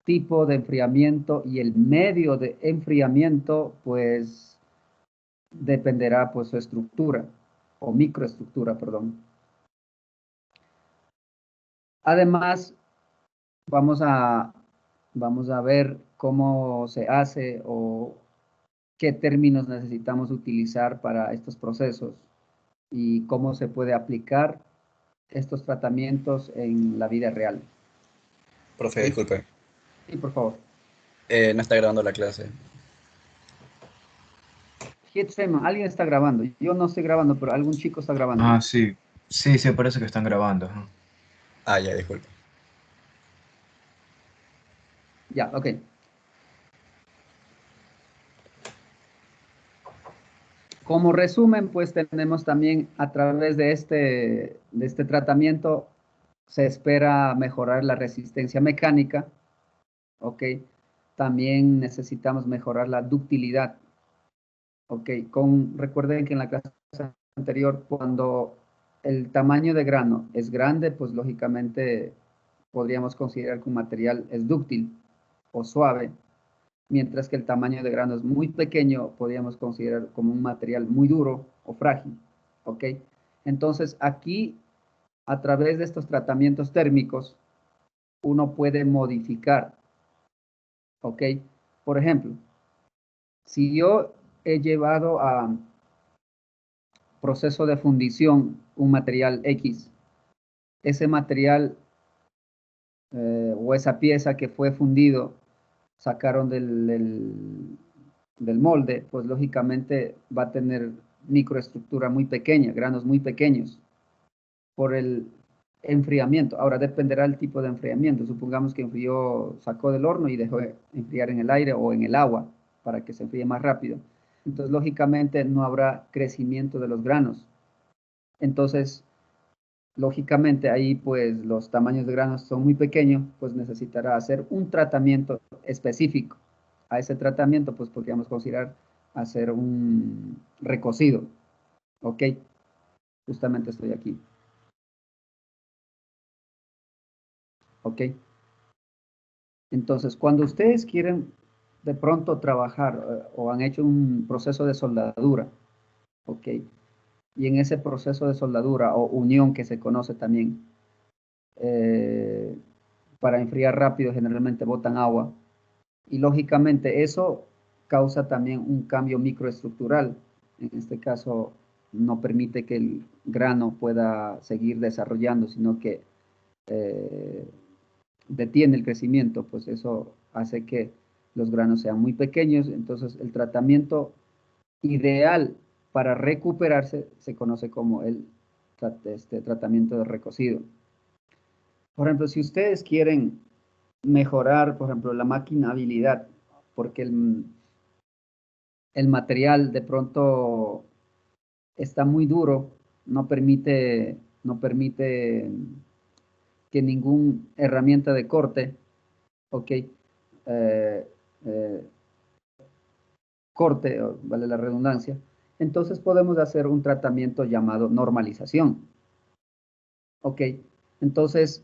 tipo de enfriamiento y el medio de enfriamiento, pues dependerá pues su estructura o microestructura, perdón. Además, vamos a, vamos a ver cómo se hace o qué términos necesitamos utilizar para estos procesos y cómo se puede aplicar estos tratamientos en la vida real. Profe, ¿Sí? disculpe. Sí, por favor. No está grabando la clase. Hitstream, alguien está grabando. Yo no estoy grabando, pero algún chico está grabando. Ah, sí. Sí, sí, parece que están grabando. Ajá. Ah, ya, disculpe. Ya, ok. Como resumen, pues tenemos también a través de este tratamiento, se espera mejorar la resistencia mecánica, ¿ok? También necesitamos mejorar la ductilidad, ¿ok? Recuerden que en la clase anterior, cuando el tamaño de grano es grande, pues lógicamente podríamos considerar que un material es dúctil o suave, mientras que el tamaño de grano es muy pequeño, podríamos considerar como un material muy duro o frágil, ¿ok? Entonces, aquí, a través de estos tratamientos térmicos, uno puede modificar, ¿ok? Por ejemplo, si yo he llevado a proceso de fundición un material X, ese material o esa pieza que fue fundido, sacaron del molde, pues lógicamente va a tener microestructura muy pequeña, granos muy pequeños, por el enfriamiento. Ahora dependerá del tipo de enfriamiento. Supongamos que enfrió, sacó del horno y dejó enfriar en el aire o en el agua para que se enfríe más rápido. Entonces, lógicamente, no habrá crecimiento de los granos. Entonces, lógicamente, ahí pues los tamaños de granos son muy pequeños, pues necesitará hacer un tratamiento específico. A ese tratamiento, pues podríamos considerar hacer un recocido. ¿Ok? Justamente estoy aquí. ¿Ok? Entonces, cuando ustedes quieren de pronto trabajar o han hecho un proceso de soldadura, ¿ok? Y en ese proceso de soldadura o unión que se conoce también, eh, para enfriar rápido generalmente botan agua y lógicamente eso causa también un cambio microestructural. En este caso no permite que el grano pueda seguir desarrollando, sino que eh, detiene el crecimiento, pues eso hace que los granos sean muy pequeños. Entonces el tratamiento ideal para recuperarse se conoce como el tratamiento de recocido. Por ejemplo, si ustedes quieren mejorar, por ejemplo, la maquinabilidad, porque el material de pronto está muy duro, no permite que ninguna herramienta de corte, ok, eh, eh, corte, vale la redundancia, entonces podemos hacer un tratamiento llamado normalización, ok. Entonces,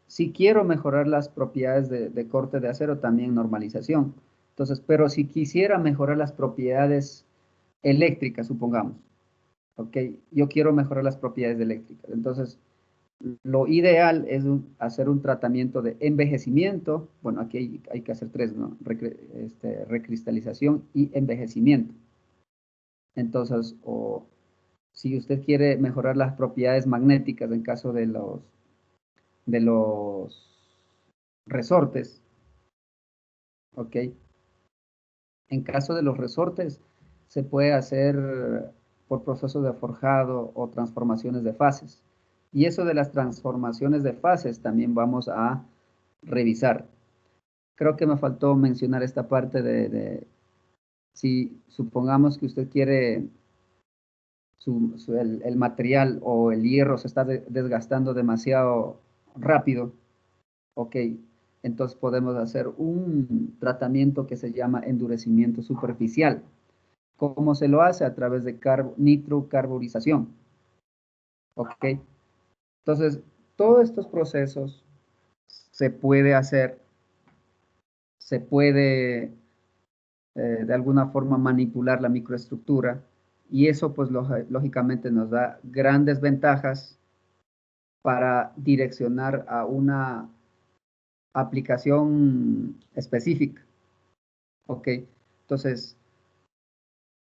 si quiero mejorar las propiedades de corte de acero, también normalización. Entonces, pero si quisiera mejorar las propiedades eléctricas, supongamos, ok, yo quiero mejorar las propiedades eléctricas. Entonces, lo ideal es hacer un tratamiento de envejecimiento. Bueno, aquí hay que hacer tres, ¿no? Recristalización y envejecimiento. Entonces, o si usted quiere mejorar las propiedades magnéticas en caso de los resortes, ¿ok? En caso de los resortes, se puede hacer por procesos de forjado o transformaciones de fases. Y eso de las transformaciones de fases también vamos a revisar. Creo que me faltó mencionar esta parte de si supongamos que usted quiere el material o el hierro se está desgastando demasiado rápido, ok, entonces podemos hacer un tratamiento que se llama endurecimiento superficial. ¿Cómo se lo hace? A través de nitrocarburización, ok. Entonces, todos estos procesos se puede hacer se puede de alguna forma manipular la microestructura y eso pues lógicamente nos da grandes ventajas para direccionar a una aplicación específica. ¿Ok? Entonces,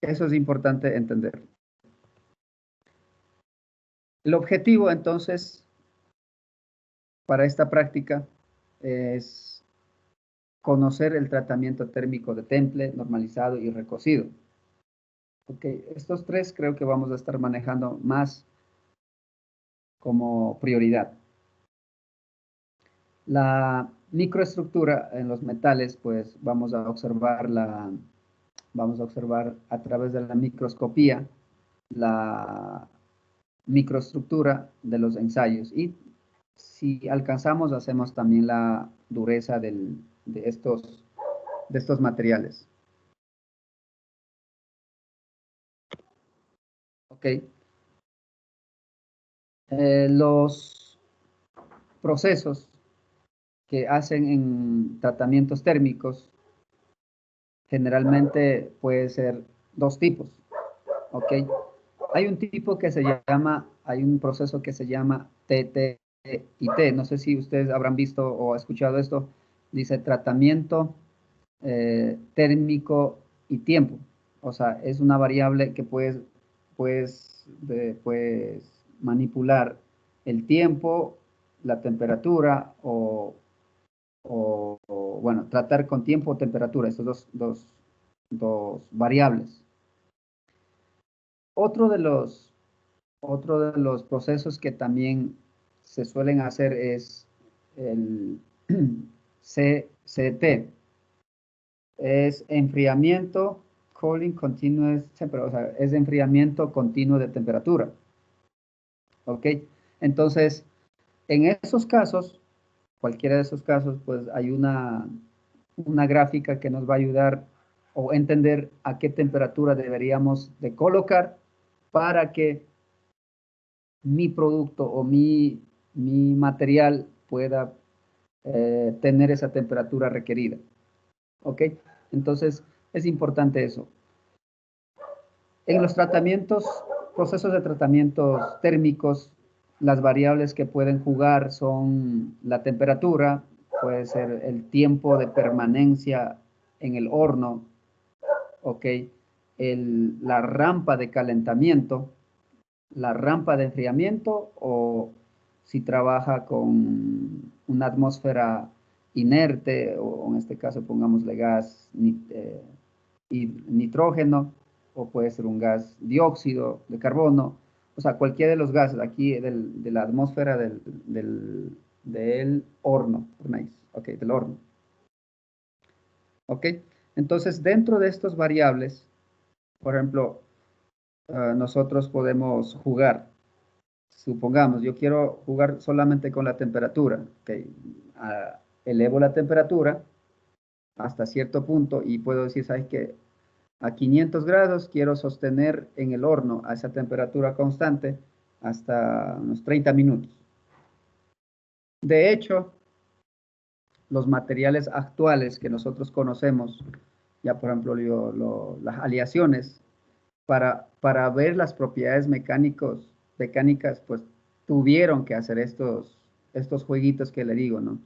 eso es importante entender. El objetivo entonces para esta práctica es conocer el tratamiento térmico de temple, normalizado y recocido. Ok, estos tres creo que vamos a estar manejando más como prioridad. La microestructura en los metales, pues vamos a observar a través de la microscopía la microestructura de los ensayos y si alcanzamos hacemos también la dureza de estos materiales. Ok. Los procesos que hacen en tratamientos térmicos generalmente puede ser dos tipos. Ok. Hay un tipo que se llama, hay un proceso que se llama TTIT. No sé si ustedes habrán visto o escuchado esto. Dice tratamiento térmico y tiempo. O sea, es una variable que puedes manipular el tiempo, la temperatura bueno, tratar con tiempo o temperatura, estos dos variables. Otro de los procesos que también se suelen hacer es el CCT, es enfriamiento, cooling continuous temperature, o sea, es enfriamiento continuo de temperatura. ¿Ok? Entonces, en esos casos, cualquiera de esos casos, pues hay una gráfica que nos va a ayudar o entender a qué temperatura deberíamos de colocar para que mi producto o mi material pueda tener esa temperatura requerida. ¿Ok? Entonces, es importante eso. En los procesos de tratamientos térmicos, las variables que pueden jugar son la temperatura, puede ser el tiempo de permanencia en el horno, ¿ok? La rampa de calentamiento, la rampa de enfriamiento o si trabaja con una atmósfera inerte o en este caso pongámosle gas y nitrógeno o puede ser un gas dióxido de carbono, o sea, cualquiera de los gases aquí de la atmósfera del horno, ok, del horno. Ok, entonces dentro de estas variables, por ejemplo, nosotros podemos jugar. Supongamos, yo quiero jugar solamente con la temperatura. Okay. Elevo la temperatura hasta cierto punto y puedo decir, ¿sabes qué? A 500 grados quiero sostener en el horno a esa temperatura constante hasta unos 30 minutos. De hecho, los materiales actuales que nosotros conocemos, ya por ejemplo las aleaciones, para ver las propiedades mecánicas, pues tuvieron que hacer estos jueguitos que le digo, ¿no?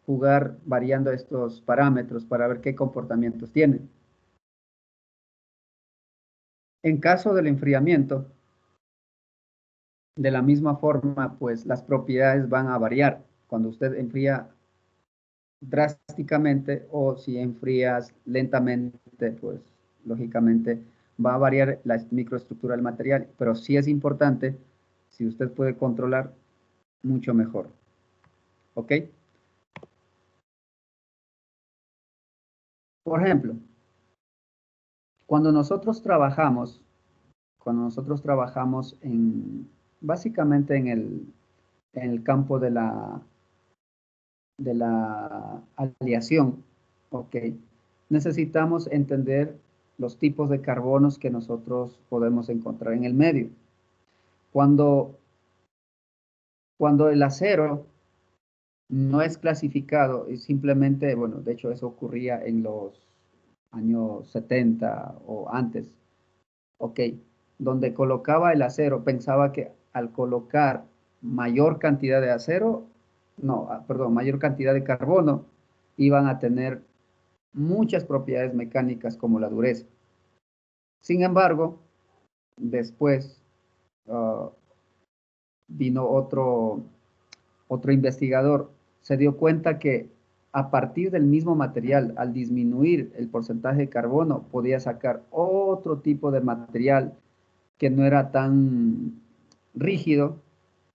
Jugar variando estos parámetros para ver qué comportamientos tienen. En caso del enfriamiento, de la misma forma, pues las propiedades van a variar. Cuando usted enfría drásticamente o si enfrías lentamente, pues lógicamente va a variar la microestructura del material, pero sí es importante, si usted puede controlar, mucho mejor. ¿Ok? Por ejemplo, cuando nosotros trabajamos básicamente en el campo de la aleación, ¿ok? Necesitamos entender los tipos de carbonos que nosotros podemos encontrar en el medio. Cuando el acero no es clasificado, y simplemente, bueno, de hecho eso ocurría en los años 70 o antes, ok, donde colocaba el acero, pensaba que al colocar mayor cantidad de acero, no, perdón, mayor cantidad de carbono, iban a tener muchas propiedades mecánicas como la dureza. Sin embargo, después vino otro investigador, se dio cuenta que a partir del mismo material, al disminuir el porcentaje de carbono, podía sacar otro tipo de material que no era tan rígido,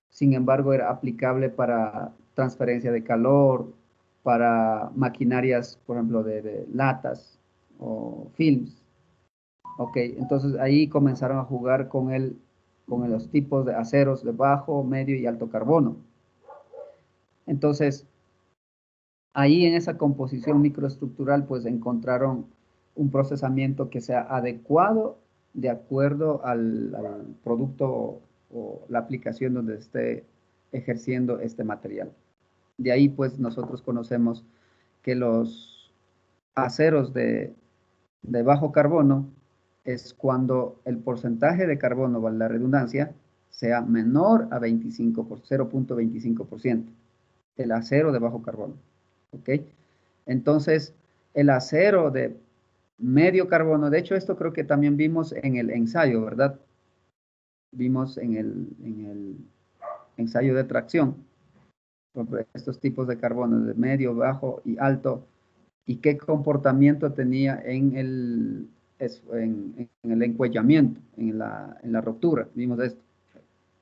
sin embargo era aplicable para transferencia de calor, para maquinarias, por ejemplo, de latas o films. Ok, entonces ahí comenzaron a jugar con los tipos de aceros de bajo, medio y alto carbono. Entonces, ahí en esa composición microestructural, pues encontraron un procesamiento que sea adecuado de acuerdo al producto o la aplicación donde esté ejerciendo este material. De ahí, pues, nosotros conocemos que los aceros de bajo carbono es cuando el porcentaje de carbono, vale la redundancia, sea menor a 25 por 0.25%. El acero de bajo carbono. ¿Ok? Entonces, el acero de medio carbono, de hecho, esto creo que también vimos en el ensayo, ¿verdad? Vimos en el ensayo de tracción, estos tipos de carbono de medio, bajo y alto, y qué comportamiento tenía en el encuellamiento, en la ruptura. Vimos esto.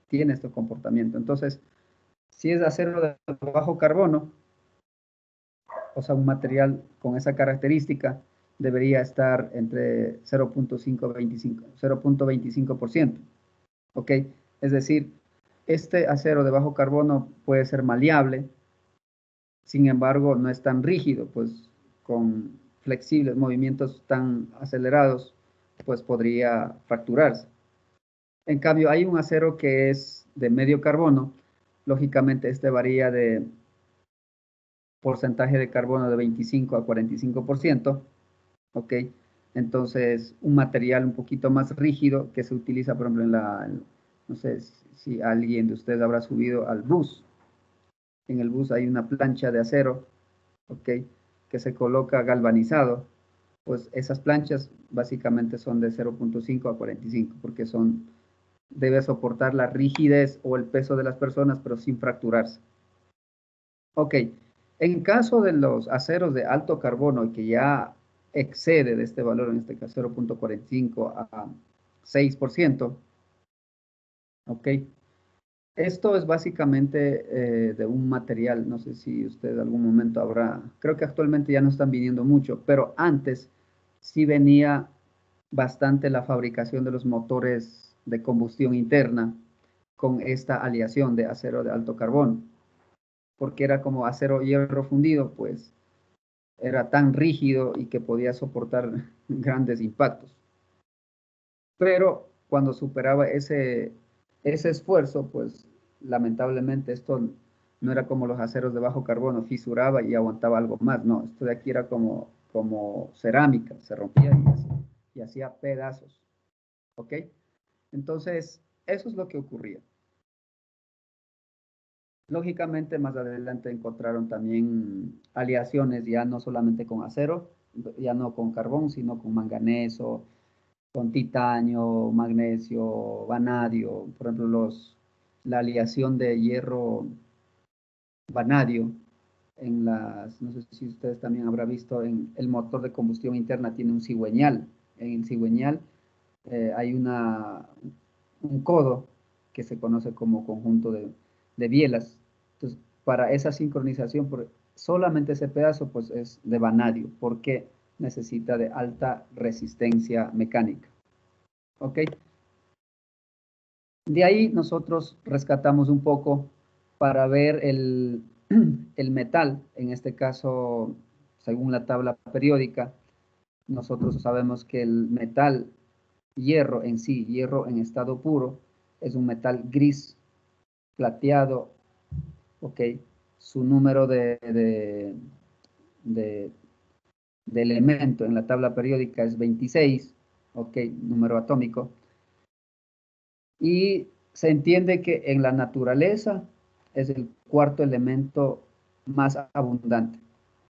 Tiene este comportamiento. Entonces, si es acero de bajo carbono, o sea, un material con esa característica debería estar entre 0.25%. ¿Ok? Es decir, este acero de bajo carbono puede ser maleable, sin embargo, no es tan rígido, pues con flexibles, movimientos tan acelerados, pues podría fracturarse. En cambio, hay un acero que es de medio carbono, lógicamente este varía de porcentaje de carbono de 25 a 45%, ¿ok? Entonces, un material un poquito más rígido que se utiliza, por ejemplo, no sé si alguien de ustedes habrá subido al bus. En el bus hay una plancha de acero, ¿ok? Que se coloca galvanizado. Pues esas planchas básicamente son de 0.5 a 45, porque debe soportar la rigidez o el peso de las personas, pero sin fracturarse. Ok, en caso de los aceros de alto carbono que ya excede de este valor, en este caso 0.45 a 6%, ok, esto es básicamente de un material, no sé si usted en algún momento habrá, creo que actualmente ya no están viniendo mucho, pero antes sí venía bastante la fabricación de los motores de combustión interna con esta aleación de acero de alto carbono, porque era como acero hierro fundido, pues era tan rígido y que podía soportar grandes impactos. Pero cuando superaba ese esfuerzo, pues lamentablemente esto no era como los aceros de bajo carbono, fisuraba y aguantaba algo más. No, esto de aquí era como cerámica, se rompía y hacía pedazos. ¿Ok? Entonces, eso es lo que ocurría. Lógicamente, más adelante encontraron también aleaciones ya no solamente con acero, ya no con carbón, sino con manganeso, con titanio, magnesio, vanadio, por ejemplo, la aleación de hierro vanadio no sé si ustedes también habrán visto, en el motor de combustión interna tiene un cigüeñal. En el cigüeñal hay un codo que se conoce como conjunto de bielas. Entonces, para esa sincronización, solamente ese pedazo pues es de vanadio, porque necesita de alta resistencia mecánica. ¿Ok? De ahí nosotros rescatamos un poco para ver el metal, en este caso, según la tabla periódica, nosotros sabemos que el metal hierro en sí, hierro en estado puro, es un metal gris, plateado, ¿ok? su número de elemento en la tabla periódica es 26, ok, número atómico. Y se entiende que en la naturaleza es el cuarto elemento más abundante,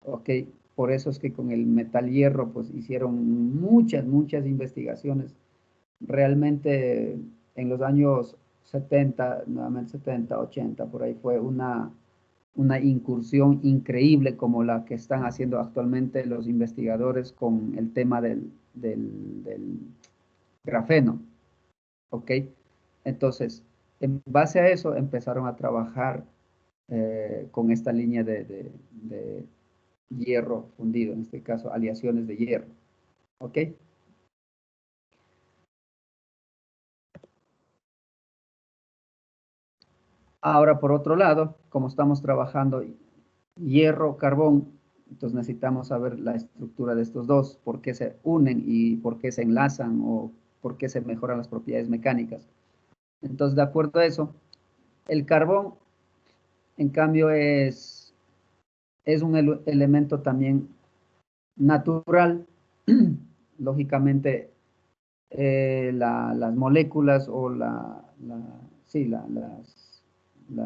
ok. Por eso es que con el metal hierro pues hicieron muchas investigaciones. Realmente en los años 70, nuevamente 70, 80, por ahí fue una incursión increíble como la que están haciendo actualmente los investigadores con el tema del grafeno, ¿ok? Entonces, en base a eso empezaron a trabajar con esta línea de hierro fundido, en este caso aleaciones de hierro, ¿ok? Ahora, por otro lado, como estamos trabajando hierro, carbón, entonces necesitamos saber la estructura de estos dos, por qué se unen y por qué se enlazan o por qué se mejoran las propiedades mecánicas. Entonces, de acuerdo a eso, el carbón, en cambio, es un elemento también natural. Lógicamente, las moléculas o la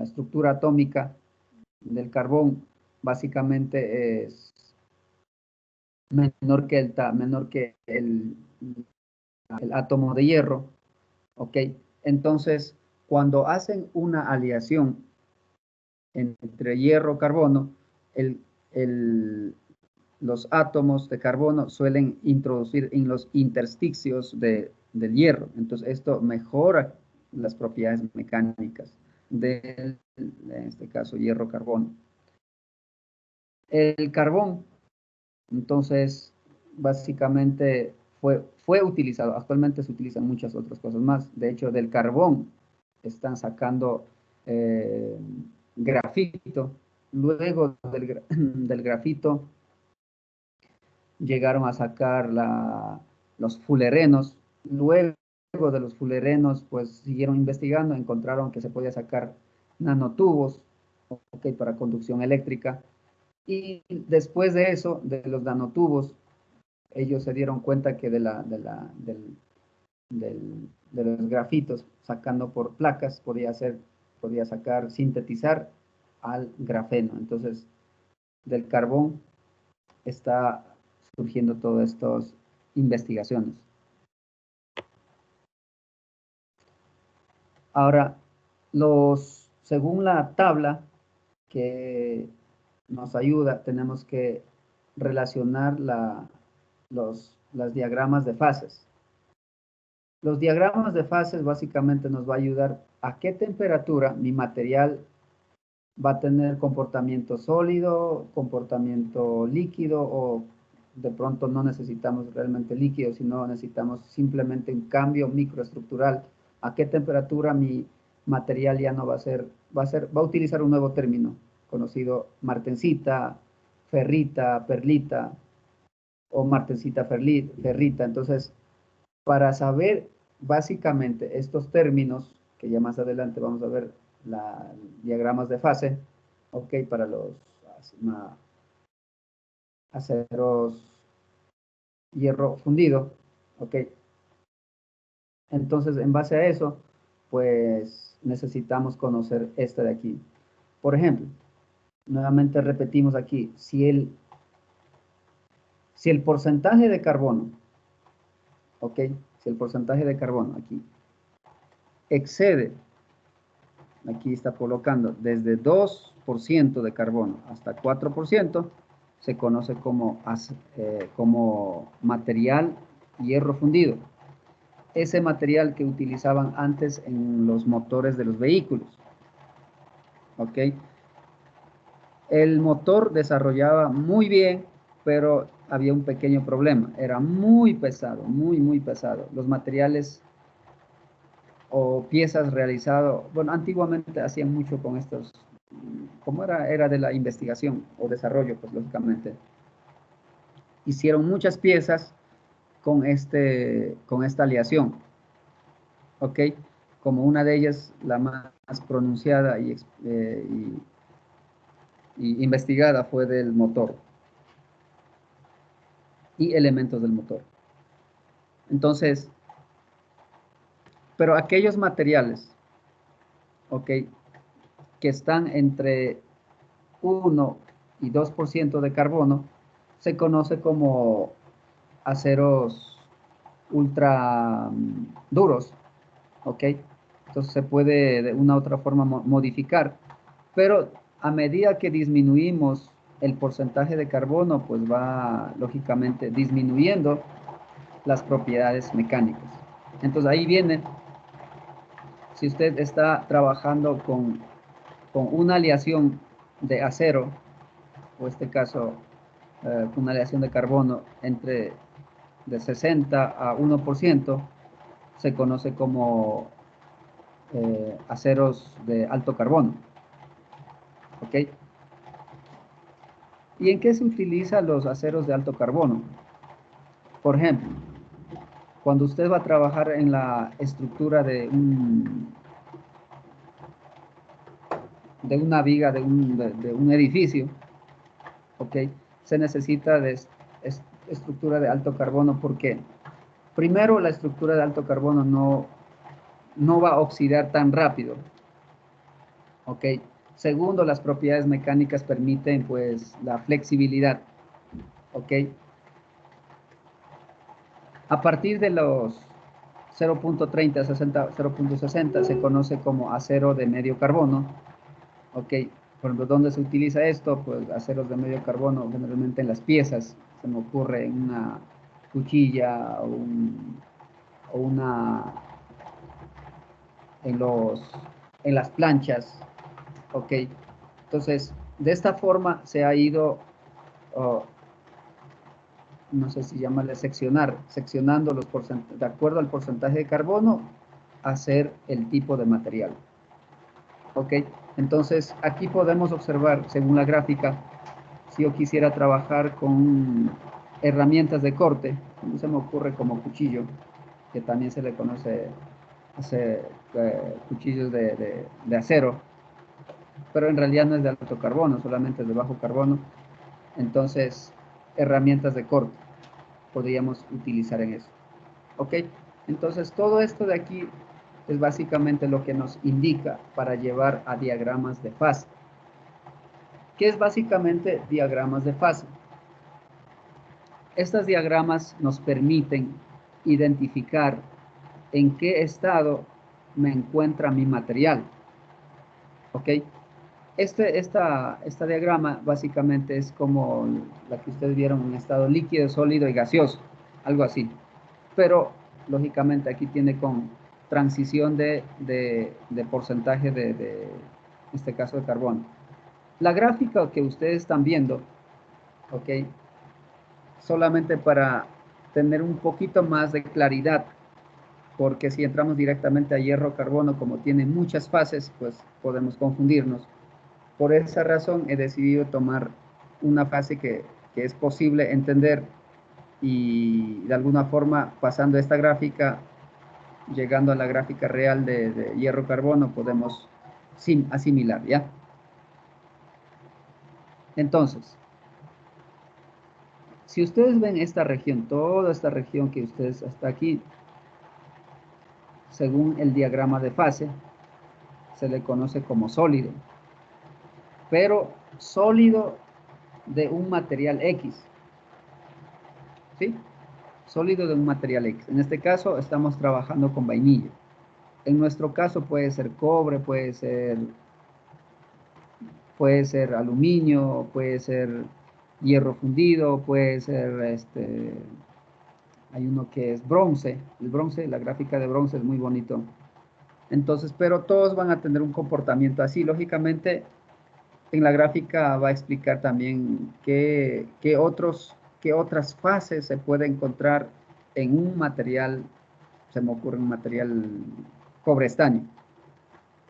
estructura atómica del carbón básicamente es menor que el átomo de hierro, ¿ok? Entonces, cuando hacen una aleación entre hierro y carbono, los átomos de carbono suelen introducir en los intersticios del hierro. Entonces, esto mejora las propiedades mecánicas en este caso, hierro-carbono. El carbón, entonces, básicamente fue utilizado, actualmente se utilizan muchas otras cosas más. De hecho, del carbón están sacando grafito. Luego del grafito llegaron a sacar los fulerenos. Luego de los fulerenos, pues siguieron investigando, encontraron que se podía sacar nanotubos, okay, para conducción eléctrica. Y después de eso, de los nanotubos, ellos se dieron cuenta que de los grafitos, sacando por placas, podía sintetizar al grafeno. Entonces, del carbón está surgiendo todas estas investigaciones. Ahora, según la tabla que nos ayuda, tenemos que relacionar los diagramas de fases. Los diagramas de fases básicamente nos va a ayudar a qué temperatura mi material va a tener comportamiento sólido, comportamiento líquido, o de pronto no necesitamos realmente líquido, sino necesitamos simplemente un cambio microestructural. A qué temperatura mi material ya no va a utilizar un nuevo término conocido martensita, ferrita, perlita o martensita, ferrita. Entonces, para saber básicamente estos términos, que ya más adelante vamos a ver diagramas de fase, ok, para los aceros hierro fundido, ok. Entonces, en base a eso, pues necesitamos conocer este de aquí. Por ejemplo, nuevamente repetimos aquí, si el porcentaje de carbono, ok, si el porcentaje de carbono aquí excede, aquí está colocando desde 2% de carbono hasta 4%, se conoce como material hierro fundido. Ese material que utilizaban antes en los motores de los vehículos. ¿Ok? El motor desarrollaba muy bien, pero había un pequeño problema. Era muy pesado, muy pesado. Los materiales o piezas realizadas, bueno, antiguamente hacían mucho con estos, como era de la investigación o desarrollo, pues lógicamente. Hicieron muchas piezas con esta aleación. ¿Ok? Como una de ellas, la más pronunciada y y investigada fue del motor y elementos del motor. Entonces, pero aquellos materiales, ¿ok?, que están entre 1 y 2% de carbono, se conoce como aceros ultra duros, ¿ok? Entonces se puede de una u otra forma modificar, pero a medida que disminuimos el porcentaje de carbono, pues va lógicamente disminuyendo las propiedades mecánicas. Entonces ahí viene, si usted está trabajando con una aleación de acero, o este caso una aleación de carbono entre de 60 a 1%, se conoce como aceros de alto carbono. ¿Ok? ¿Y en qué se utilizan los aceros de alto carbono? Por ejemplo, cuando usted va a trabajar en la estructura de una viga de un edificio, ¿ok?, se necesita de estructura de alto carbono porque primero la estructura de alto carbono no va a oxidar tan rápido, ¿ok? Segundo, las propiedades mecánicas permiten pues la flexibilidad, ¿ok? A partir de los 0.30, 60, 0.60 se conoce como acero de medio carbono, ¿ok? Por ejemplo, ¿dónde se utiliza esto? Pues aceros de medio carbono generalmente en las piezas, se me ocurre en una cuchilla o una en las planchas, ¿ok? Entonces, de esta forma se ha ido, oh, no sé si llamarle seccionando los porcentajes, de acuerdo al porcentaje de carbono, hacer el tipo de material. ¿Ok? Entonces, aquí podemos observar, según la gráfica, si yo quisiera trabajar con herramientas de corte, se me ocurre como cuchillo, que también se le conoce cuchillos de acero, pero en realidad no es de alto carbono, solamente es de bajo carbono. Entonces, herramientas de corte podríamos utilizar en eso. ¿Ok? Entonces, todo esto de aquí es básicamente lo que nos indica para llevar a diagramas de fase. ¿Qué es básicamente diagramas de fase? Estos diagramas nos permiten identificar en qué estado me encuentra mi material. ¿Ok? Esta diagrama básicamente es como la que ustedes vieron en estado líquido, sólido y gaseoso, algo así. Pero lógicamente aquí tiene con transición de porcentaje en este caso de carbono. La gráfica que ustedes están viendo, ok, solamente para tener un poquito más de claridad, porque si entramos directamente a hierro-carbono, como tiene muchas fases, pues podemos confundirnos. Por esa razón he decidido tomar una fase que es posible entender y de alguna forma pasando esta gráfica, llegando a la gráfica real de hierro-carbono, podemos asimilar, ¿ya? Entonces, si ustedes ven esta región, toda esta región que ustedes hasta aquí, según el diagrama de fase, se le conoce como sólido, pero sólido de un material X, ¿sí? Sólido de un material X. En este caso estamos trabajando con vainilla. En nuestro caso puede ser cobre, puede ser aluminio, puede ser hierro fundido, puede ser hay uno que es bronce. El bronce, la gráfica de bronce es muy bonito. Entonces, pero todos van a tener un comportamiento así. Lógicamente, en la gráfica va a explicar también qué otras fases se puede encontrar en un material, se me ocurre un material cobre estaño.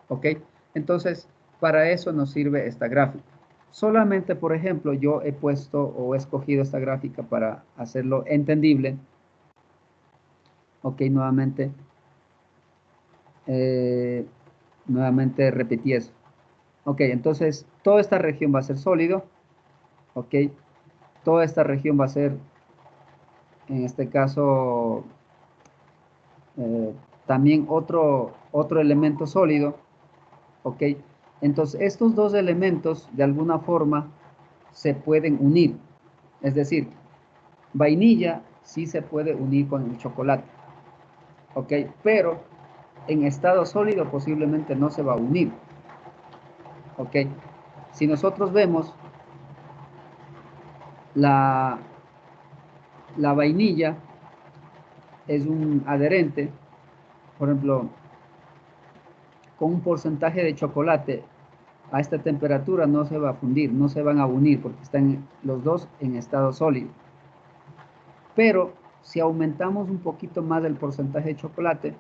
¿Ok? Entonces, para eso nos sirve esta gráfica. Solamente, por ejemplo, yo he puesto o he escogido esta gráfica para hacerlo entendible. Ok, nuevamente repetí eso. Ok, entonces toda esta región va a ser sólido, ¿ok? Toda esta región va a ser, en este caso, también otro elemento sólido, ¿ok? Entonces, estos dos elementos, de alguna forma, se pueden unir. Es decir, vainilla sí se puede unir con el chocolate, ¿ok? Pero en estado sólido posiblemente no se va a unir, ¿ok? Si nosotros vemos la vainilla es un adherente, por ejemplo, con un porcentaje de chocolate a esta temperatura no se va a fundir, no se van a unir porque están los dos en estado sólido. Pero si aumentamos un poquito más el porcentaje de chocolate,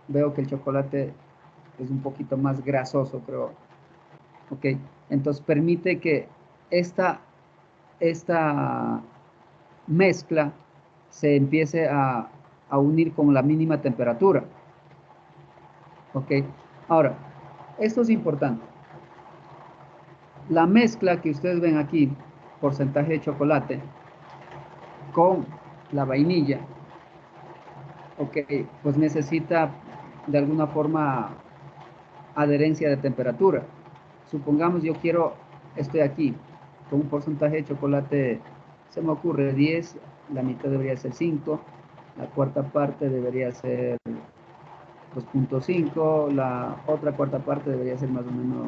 veo que el chocolate es un poquito más grasoso, creo. Ok, entonces permite que esta mezcla se empiece a unir con la mínima temperatura. Ok, ahora, esto es importante. La mezcla que ustedes ven aquí, porcentaje de chocolate, con la vainilla, ok, pues necesita de alguna forma adherencia de temperatura. Supongamos yo estoy aquí, con un porcentaje de chocolate, se me ocurre 10, la mitad debería ser 5, la cuarta parte debería ser 2.5, la otra cuarta parte debería ser más o menos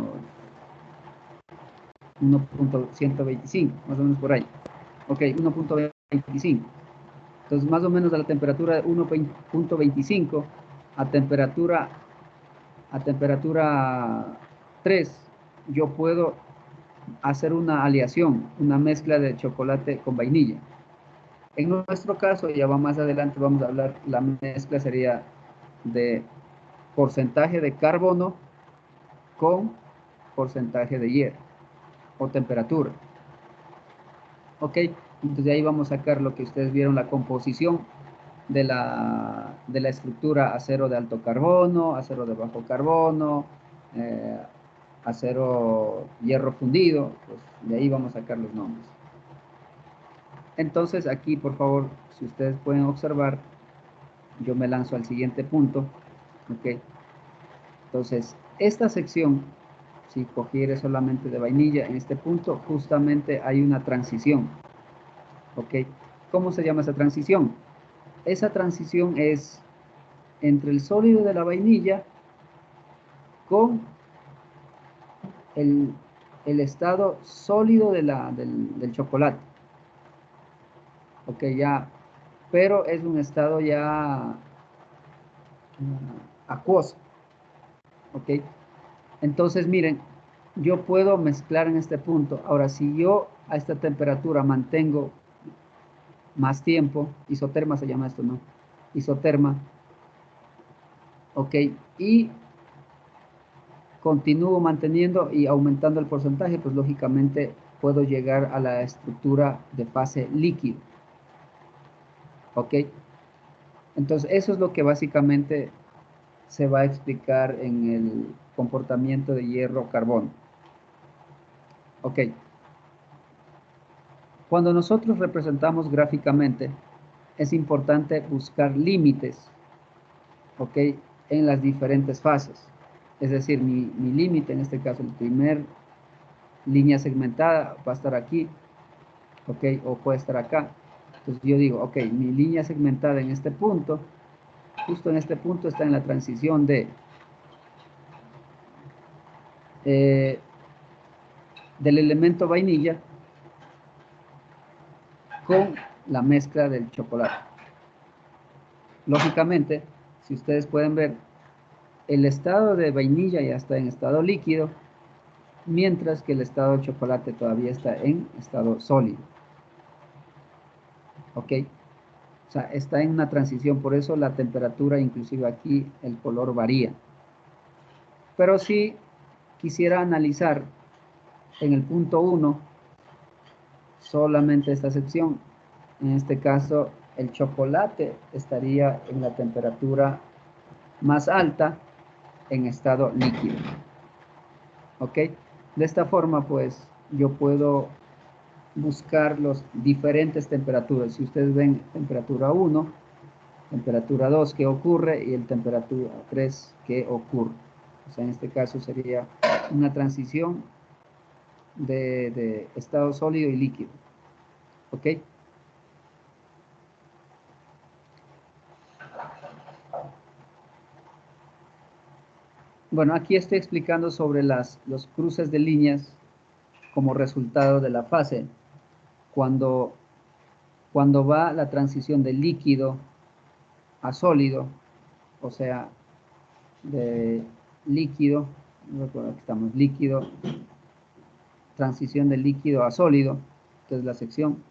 1.125, más o menos por ahí. Ok, 1.25. Entonces, más o menos a la temperatura de 1.25, a temperatura 3, yo puedo hacer una aleación, una mezcla de chocolate con vainilla. En nuestro caso, ya va más adelante, vamos a hablar, la mezcla sería de porcentaje de carbono con porcentaje de hierro o temperatura. Ok, entonces de ahí vamos a sacar lo que ustedes vieron, la composición de la estructura: acero de alto carbono, acero de bajo carbono, acero hierro fundido. Pues de ahí vamos a sacar los nombres. Entonces aquí, por favor, si ustedes pueden observar, yo me lanzo al siguiente punto. Ok, entonces esta sección, si cogiere solamente de vainilla, en este punto justamente hay una transición. Ok, ¿cómo se llama esa transición? Esa transición es entre el sólido de la vainilla con el estado sólido del chocolate. Ok, ya, pero es un estado ya acuoso. Ok, entonces miren, yo puedo mezclar en este punto. Ahora, si yo a esta temperatura mantengo más tiempo, isoterma se llama esto, ¿no? Isoterma. Ok, y continúo manteniendo y aumentando el porcentaje, pues lógicamente puedo llegar a la estructura de fase líquido. ¿Ok? Entonces eso es lo que básicamente se va a explicar en el comportamiento de hierro-carbono. ¿Ok? Cuando nosotros representamos gráficamente, es importante buscar límites, ¿ok? En las diferentes fases. Es decir, mi límite, en este caso, el primer línea segmentada va a estar aquí, ¿ok? O puede estar acá. Entonces yo digo, ok, mi línea segmentada en este punto, justo en este punto está en la transición del elemento vainilla con la mezcla del chocolate. Lógicamente, si ustedes pueden ver, el estado de vainilla ya está en estado líquido, mientras que el estado de chocolate todavía está en estado sólido. ¿Ok? O sea, está en una transición, por eso la temperatura, inclusive aquí, el color varía. Pero si quisiera analizar en el punto 1 solamente esta sección, en este caso el chocolate estaría en la temperatura más alta en estado líquido. ¿Ok? De esta forma, pues, yo puedo buscar las diferentes temperaturas. Si ustedes ven temperatura 1, temperatura 2 que ocurre y el temperatura 3 que ocurre. O sea, en este caso sería una transición de estado sólido y líquido. ¿Ok? Bueno, aquí estoy explicando sobre los cruces de líneas como resultado de la fase. Cuando va la transición de líquido a sólido, o sea, de líquido, no recuerdo, aquí estamos, líquido, transición de líquido a sólido, esta es la sección.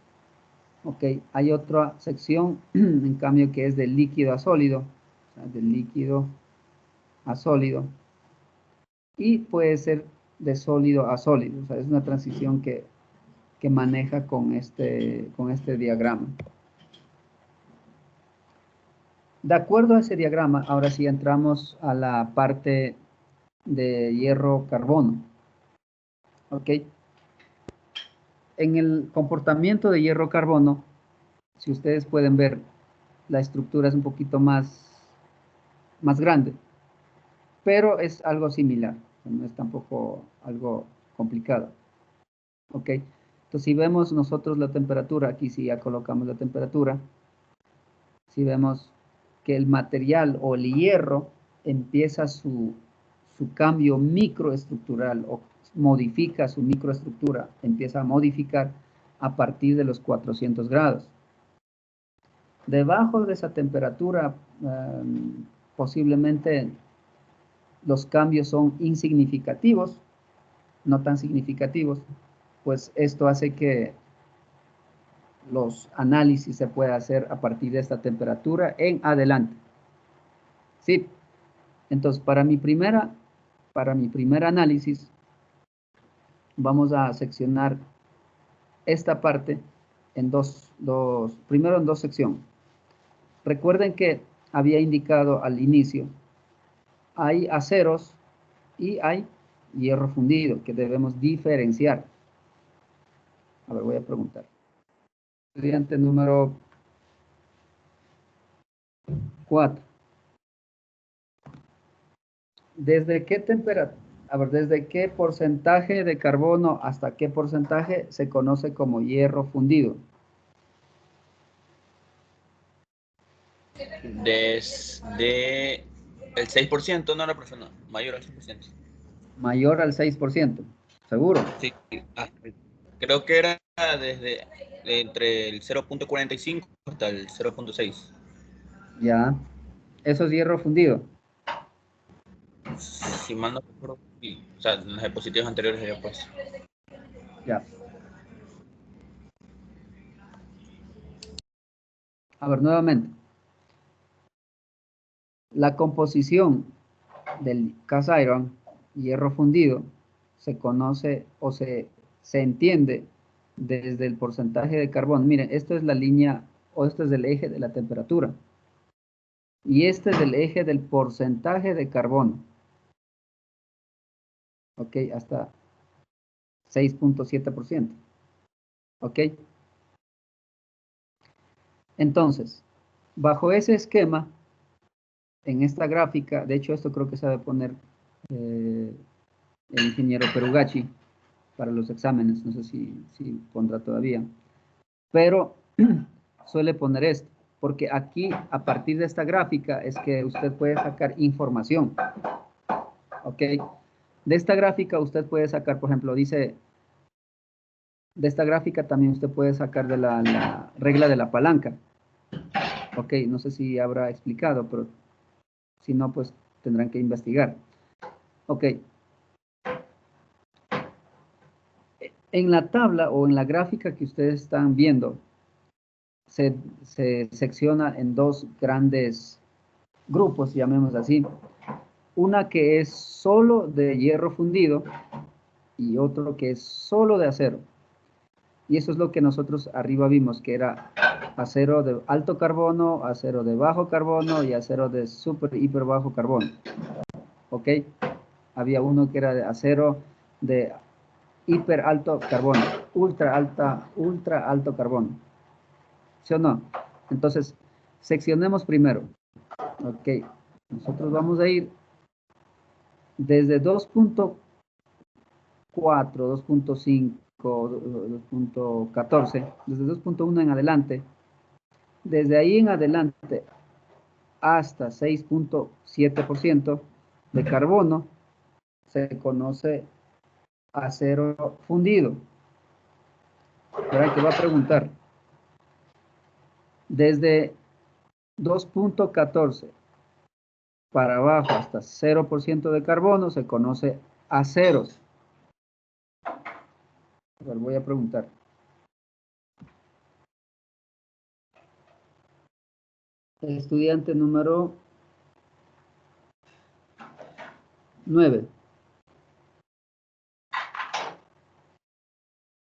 Ok, hay otra sección, en cambio, que es de líquido a sólido, o sea, de líquido a sólido, y puede ser de sólido a sólido, o sea, es una transición que maneja con este diagrama. De acuerdo a ese diagrama, ahora sí entramos a la parte de hierro-carbono. ¿Ok? En el comportamiento de hierro-carbono, si ustedes pueden ver, la estructura es un poquito más grande, pero es algo similar, no es tampoco algo complicado. ¿Ok? Entonces, si vemos nosotros la temperatura, aquí sí ya colocamos la temperatura, si vemos que el material o el hierro empieza su cambio microestructural o modifica su microestructura, empieza a modificar a partir de los 400 grados. Debajo de esa temperatura, posiblemente los cambios son insignificativos, no tan significativos, pues esto hace que los análisis se puedan hacer a partir de esta temperatura en adelante. ¿Sí? Entonces, para mi primer análisis, vamos a seccionar esta parte en primero en dos secciones. Recuerden que había indicado al inicio, hay aceros y hay hierro fundido que debemos diferenciar. A ver, voy a preguntar. Estudiante número 4. ¿Desde qué temperatura? A ver, ¿desde qué porcentaje de carbono hasta qué porcentaje se conoce como hierro fundido? Desde el 6%, no la persona, mayor al 6%. Mayor al 6%, ¿seguro? Sí, creo que era desde entre el 0.45 hasta el 0.6. Ya. Eso es hierro fundido. Si mal no recuerdo, sí. O sea, en las diapositivas anteriores había puesto. Ya. A ver, nuevamente. La composición del cast iron, hierro fundido, se conoce o se entiende desde el porcentaje de carbón. Miren, esto es la línea, o esto es el eje de la temperatura. Y este es el eje del porcentaje de carbono. Ok, hasta 6.7%. Ok. Entonces, bajo ese esquema, en esta gráfica, de hecho esto creo que se debe poner el ingeniero Perugachi para los exámenes, no sé si pondrá todavía, pero suele poner esto, porque aquí a partir de esta gráfica es que usted puede sacar información, ¿ok? De esta gráfica usted puede sacar, por ejemplo, dice, de esta gráfica también usted puede sacar de la regla de la palanca, ¿ok? No sé si habrá explicado, pero si no, pues tendrán que investigar. Ok. En la tabla o en la gráfica que ustedes están viendo, se secciona en dos grandes grupos, llamemos así. Una que es solo de hierro fundido y otro que es solo de acero. Y eso es lo que nosotros arriba vimos, que era acero de alto carbono, acero de bajo carbono y acero de super, hiper bajo carbono. ¿Ok? Había uno que era de acero de hiper alto carbono, ultra alto carbono. ¿Sí o no? Entonces, seccionemos primero. Ok, nosotros vamos a ir desde 2.4, 2.5, 2.14, desde 2.1 en adelante. Desde ahí en adelante hasta 6.7% de carbono se conoce acero fundido. Ahora que va a preguntar, desde 2.14 para abajo hasta 0% de carbono se conoce aceros. A ver, voy a preguntar. Estudiante número 9.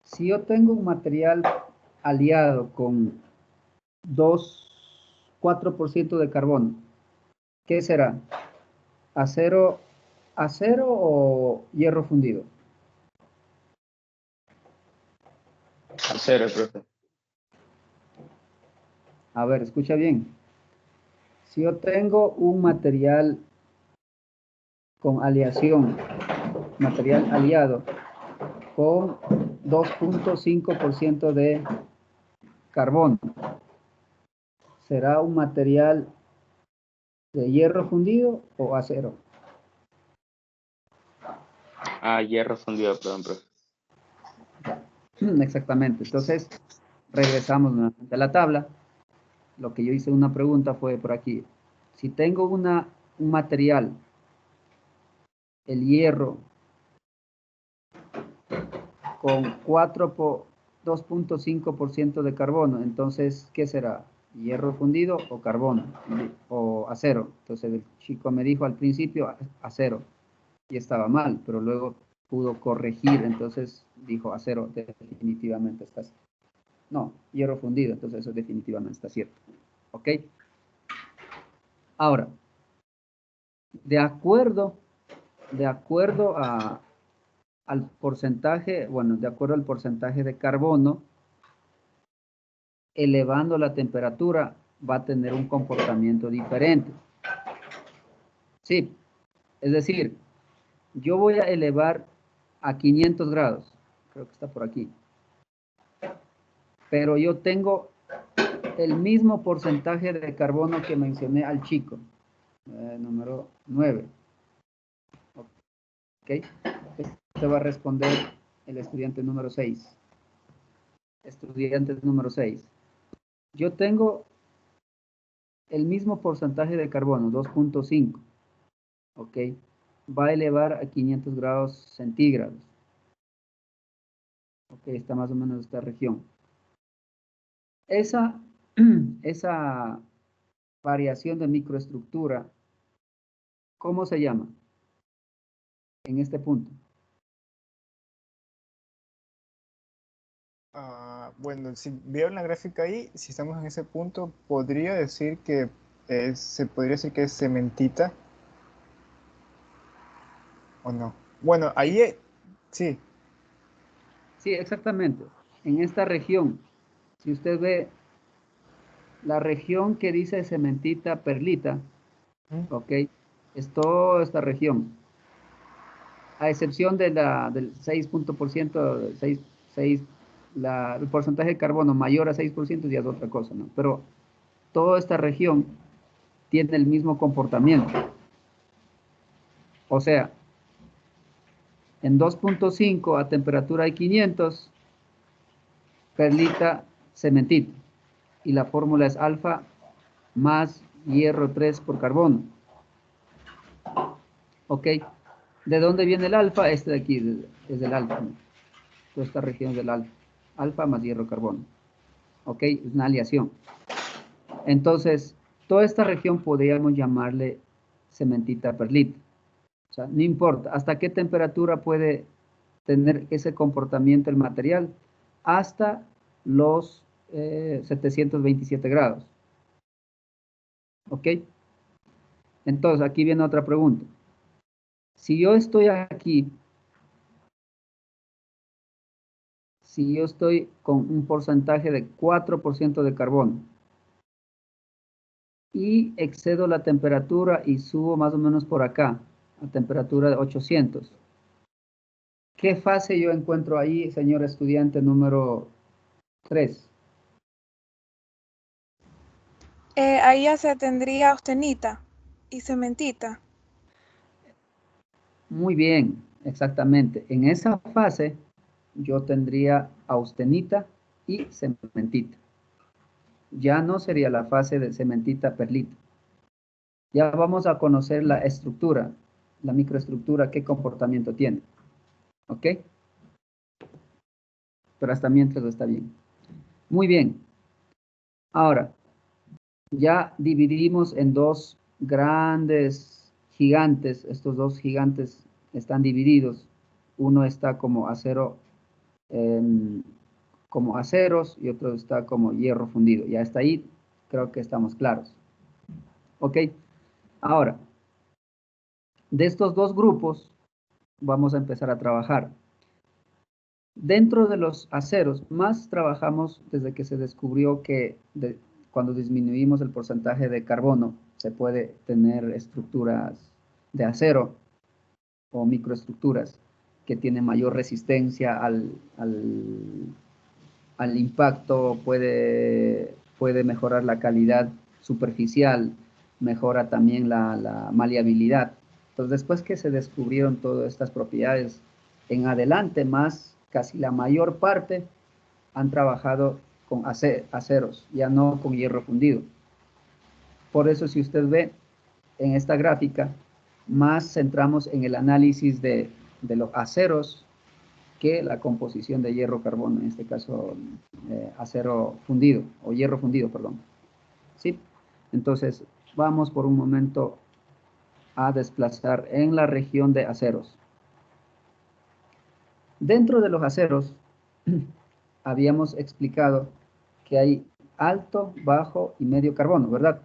Si yo tengo un material aliado con 4% de carbono, ¿qué será? ¿Acero o hierro fundido? Acero, profe. A ver, escucha bien. Si yo tengo un material con aleación, material aliado, con 2.5% de carbono, ¿será un material de hierro fundido o acero? Hierro fundido, perdón, profe. Exactamente. Entonces, regresamos nuevamente a la tabla. Lo que yo hice una pregunta fue por aquí. Si tengo un material, el hierro, con 2.5% de carbono, entonces, ¿qué será? ¿Hierro fundido o carbono? O acero. Entonces el chico me dijo al principio acero y estaba mal, pero luego pudo corregir, entonces dijo acero, definitivamente está cierto. No, hierro fundido, entonces eso definitivamente está cierto. ¿Ok? Ahora, de acuerdo al porcentaje, bueno, de acuerdo al porcentaje de carbono, elevando la temperatura va a tener un comportamiento diferente. Sí, es decir, yo voy a elevar a 500 grados, creo que está por aquí, pero yo tengo el mismo porcentaje de carbono que mencioné al chico, número 9. ¿Ok? Este va a responder el estudiante número 6. Estudiante número 6. Yo tengo el mismo porcentaje de carbono, 2.5. ¿Ok? Va a elevar a 500 grados centígrados. ¿Ok? Está más o menos esta región. Esa variación de microestructura, ¿cómo se llama? En este punto. Bueno, si veo en la gráfica ahí, si estamos en ese punto, podría decir que se podría decir que es cementita o no. Bueno, ahí sí. Sí, exactamente. En esta región, si usted ve la región que dice cementita perlita, ¿ok? Es toda esta región, a excepción de del 6%, 6, el porcentaje de carbono mayor a 6% ya es otra cosa, ¿no? Pero toda esta región tiene el mismo comportamiento. O sea, en 2.5 a temperatura de 500, perlita, cementita. Y la fórmula es alfa más hierro 3 por carbono. ¿Ok? ¿De dónde viene el alfa? Este de aquí es del alfa, ¿no? Toda esta región es del alfa. Alfa más hierro carbono. ¿Ok? Es una aleación. Entonces, toda esta región podríamos llamarle cementita perlita. O sea, no importa. ¿Hasta qué temperatura puede tener ese comportamiento el material? Hasta los 727 grados. ¿Ok? Entonces, aquí viene otra pregunta. Si yo estoy aquí si yo estoy con un porcentaje de 4% de carbono y excedo la temperatura y subo más o menos por acá, a temperatura de 800, ¿qué fase yo encuentro ahí, señor estudiante número 3? Ahí ya se tendría austenita y cementita. Muy bien, exactamente. En esa fase yo tendría austenita y cementita. Ya no sería la fase de cementita perlita. Ya vamos a conocer la estructura, la microestructura, qué comportamiento tiene. ¿Ok? Pero hasta mientras está bien. Muy bien. Ahora, ya dividimos en dos grandes gigantes. Estos dos gigantes están divididos. Uno está como acero, como aceros y otro está como hierro fundido. Ya hasta ahí creo que estamos claros. ¿Ok? Ahora, de estos dos grupos vamos a empezar a trabajar. Dentro de los aceros, más trabajamos desde que se descubrió que cuando disminuimos el porcentaje de carbono, se puede tener estructuras de acero o microestructuras que tienen mayor resistencia al impacto, puede mejorar la calidad superficial, mejora también la maleabilidad. Entonces, después que se descubrieron todas estas propiedades, en adelante más, casi la mayor parte han trabajado con aceros, ya no con hierro fundido. Por eso, si usted ve en esta gráfica, más centramos en el análisis de los aceros que la composición de hierro-carbono, en este caso acero fundido, o hierro fundido, perdón. ¿Sí? Entonces, vamos por un momento a desplazar en la región de aceros. Dentro de los aceros, habíamos explicado que hay alto, bajo y medio carbono, ¿verdad?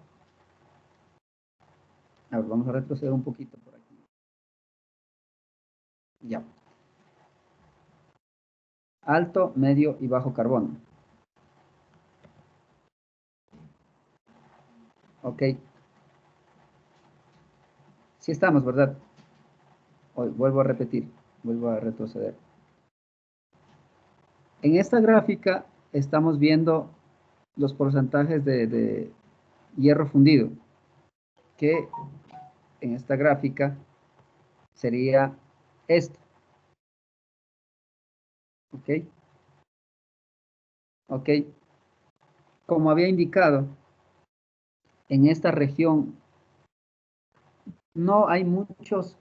A ver, vamos a retroceder un poquito por aquí. Ya. Alto, medio y bajo carbono. Ok. Sí estamos, ¿verdad? Hoy, vuelvo a repetir, vuelvo a retroceder. En esta gráfica estamos viendo los porcentajes de hierro fundido, que en esta gráfica sería esta. ¿Ok? ¿Ok? Como había indicado, en esta región no hay muchos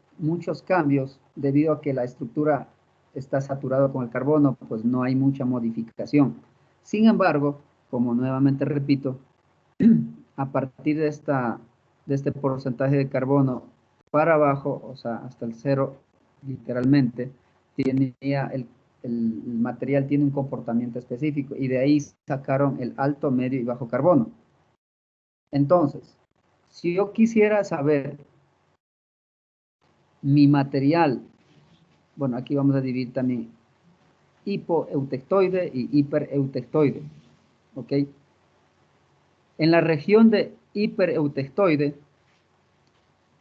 cambios debido a que la estructura está saturada con el carbono, pues no hay mucha modificación. Sin embargo, como nuevamente repito, a partir de este porcentaje de carbono para abajo, o sea, hasta el cero, literalmente, el material tiene un comportamiento específico y de ahí sacaron el alto, medio y bajo carbono. Entonces, si yo quisiera saber mi material, bueno, aquí vamos a dividir también hipoeutectoide y hipereutectoide, ¿ok? En la región de hipereutectoide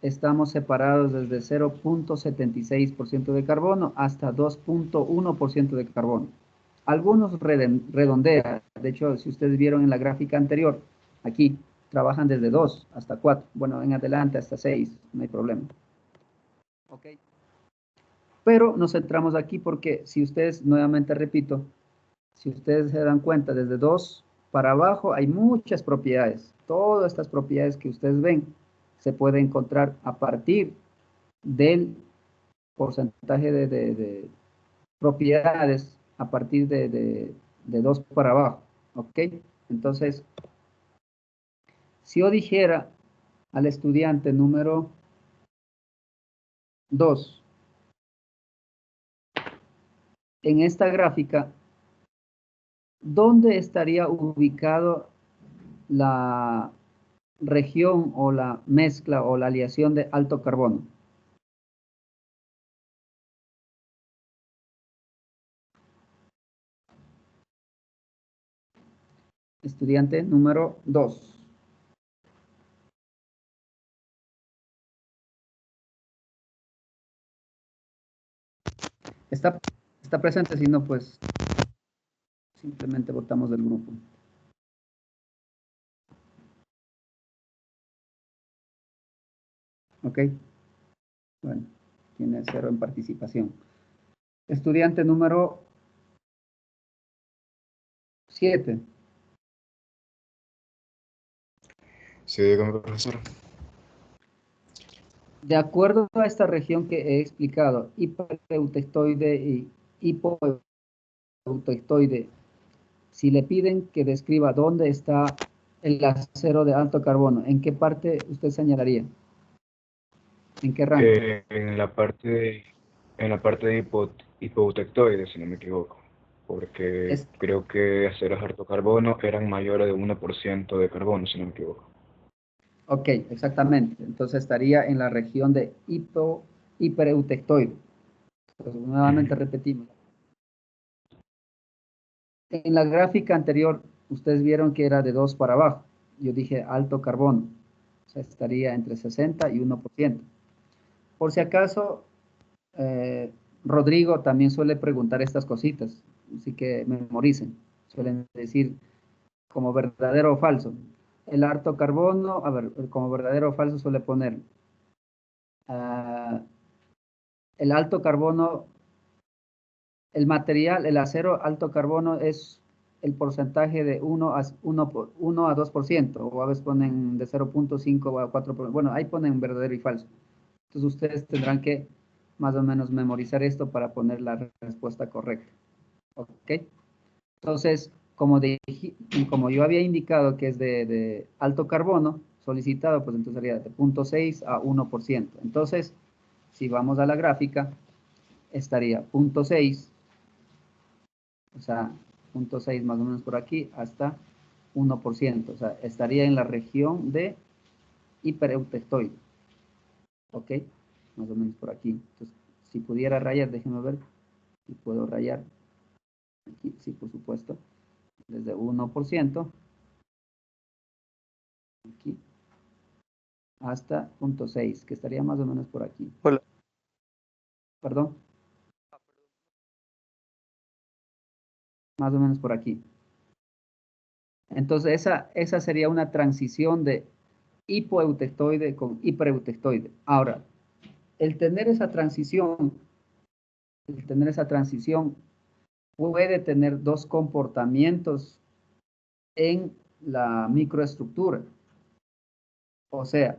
estamos separados desde 0.76% de carbono hasta 2.1% de carbono. Algunos redondean, de hecho, si ustedes vieron en la gráfica anterior, aquí trabajan desde 2 hasta 4, bueno, en adelante hasta 6, no hay problema. ¿Ok? Pero nos centramos aquí porque si ustedes, nuevamente repito, si ustedes se dan cuenta, desde 2 para abajo hay muchas propiedades. Todas estas propiedades que ustedes ven se pueden encontrar a partir del porcentaje de propiedades a partir de 2 para abajo. ¿Ok? Entonces, si yo dijera al estudiante número 2, en esta gráfica, ¿dónde estaría ubicado la región o la mezcla o la aleación de alto carbono? Estudiante número 2. Está presente, si no, pues simplemente votamos del grupo. ¿Ok? Bueno, tiene 0 en participación. Estudiante número 7. Sí, dígame, profesor. De acuerdo a esta región que he explicado, hipereutectoide y hipoeutectoide, si le piden que describa dónde está el acero de alto carbono, ¿en qué parte usted señalaría? ¿En qué rango? En la parte de hipoeutectoide, si no me equivoco, porque Es, creo que aceros carbono eran mayores de 1% de carbono, si no me equivoco. ok, exactamente. Entonces estaría en la región de hipereutectoide. Entonces, nuevamente repetimos. En la gráfica anterior, ustedes vieron que era de 2 para abajo. Yo dije alto carbono. O sea, estaría entre 60 y 1%. Por si acaso, Rodrigo también suele preguntar estas cositas. Así que memoricen. Suelen decir como verdadero o falso. El alto carbono, a ver, como verdadero o falso suele poner el alto carbono, el material, el acero alto carbono es el porcentaje de 1 a 2%, o a veces ponen de 0.5 a 4%. Bueno, ahí ponen verdadero y falso. Entonces ustedes tendrán que más o menos memorizar esto para poner la respuesta correcta. ¿Ok? Entonces, como yo había indicado que es de alto carbono solicitado, pues entonces sería de 0.6 a 1%. Entonces, si vamos a la gráfica, estaría 0.6, o sea, 0.6 más o menos por aquí, hasta 1%. O sea, estaría en la región de hipereutectoide. ¿Ok? Más o menos por aquí. Entonces, si pudiera rayar, déjenme ver si puedo rayar. Aquí, sí, por supuesto. Desde 1%, aquí, hasta 0.6, que estaría más o menos por aquí. Hola. Perdón. Más o menos por aquí. Entonces, esa sería una transición de hipoeutectoide con hipereutectoide. Ahora, el tener esa transición puede tener dos comportamientos en la microestructura. O sea,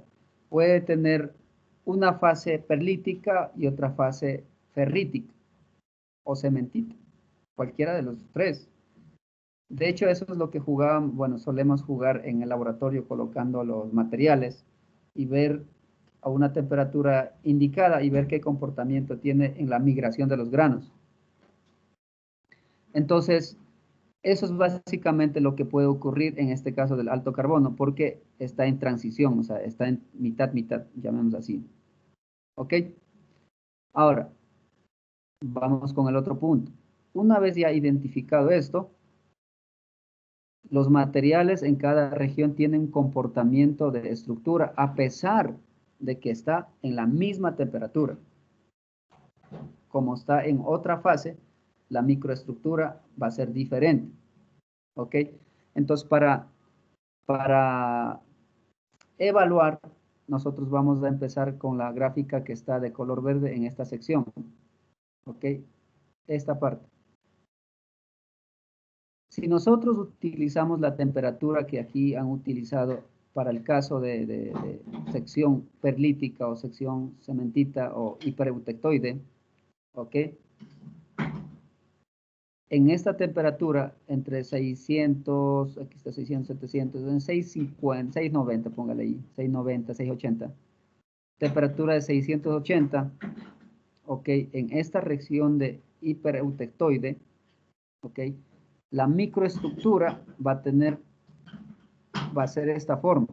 puede tener una fase perlítica y otra fase ferrítica o cementita, cualquiera de los tres. De hecho, eso es lo que jugaban, bueno, solemos jugar en el laboratorio colocando los materiales y ver a una temperatura indicada y ver qué comportamiento tiene en la migración de los granos. Entonces, eso es básicamente lo que puede ocurrir en este caso del alto carbono, porque está en transición, o sea, está en mitad, llamemos así. ¿Ok? Ahora, vamos con el otro punto. Una vez ya identificado esto, los materiales en cada región tienen un comportamiento de estructura a pesar de que está en la misma temperatura. Como está en otra fase, la microestructura va a ser diferente. ¿Ok? Entonces, para evaluar, nosotros vamos a empezar con la gráfica que está de color verde en esta sección. ¿Ok? Esta parte. Si nosotros utilizamos la temperatura que aquí han utilizado para el caso de sección perlítica o sección cementita o hipereutectoide, ¿ok? En esta temperatura, entre 600, aquí está 600, 700, en 650, 690, póngale ahí, 690, 680. Temperatura de 680, ¿ok? En esta región de hipereutectoide, ¿ok? La microestructura va a ser esta forma.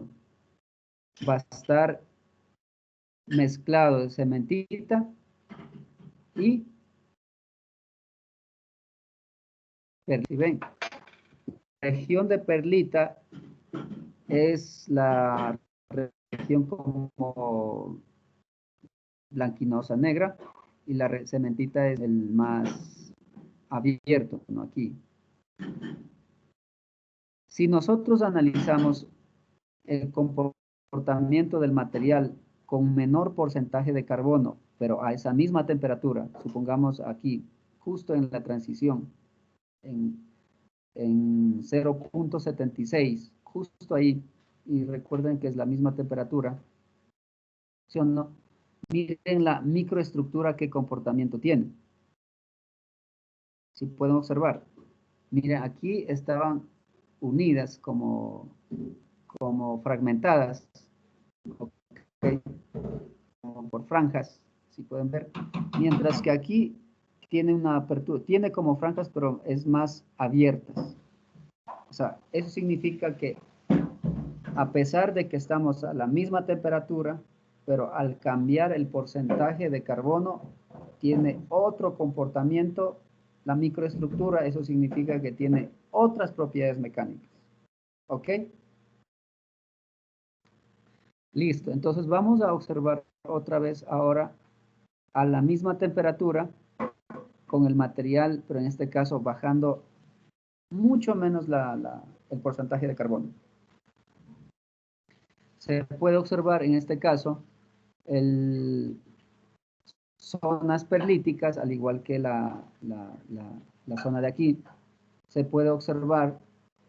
Va a estar mezclado de cementita y perlita. ¿Ven? región de perlita es la región como blanquinosa negra y la cementita es el más abierto, ¿no? Aquí. Si nosotros analizamos el comportamiento del material con menor porcentaje de carbono, pero a esa misma temperatura, supongamos aquí, justo en la transición, en 0.76, justo ahí, y recuerden que es la misma temperatura, ¿sí o no? Miren la microestructura, qué comportamiento tiene. Si pueden observar, miren, aquí estaban unidas como fragmentadas, ¿okay? Como por franjas, si pueden ver, mientras que aquí tiene una apertura, tiene como franjas, pero es más abiertas. O sea, eso significa que a pesar de que estamos a la misma temperatura, pero al cambiar el porcentaje de carbono, tiene otro comportamiento, la microestructura, eso significa que tiene otras propiedades mecánicas. ¿Ok? Listo, entonces vamos a observar otra vez ahora a la misma temperatura con el material, pero en este caso bajando mucho menos el porcentaje de carbono. Se puede observar en este caso zonas perlíticas, al igual que la zona de aquí. Se puede observar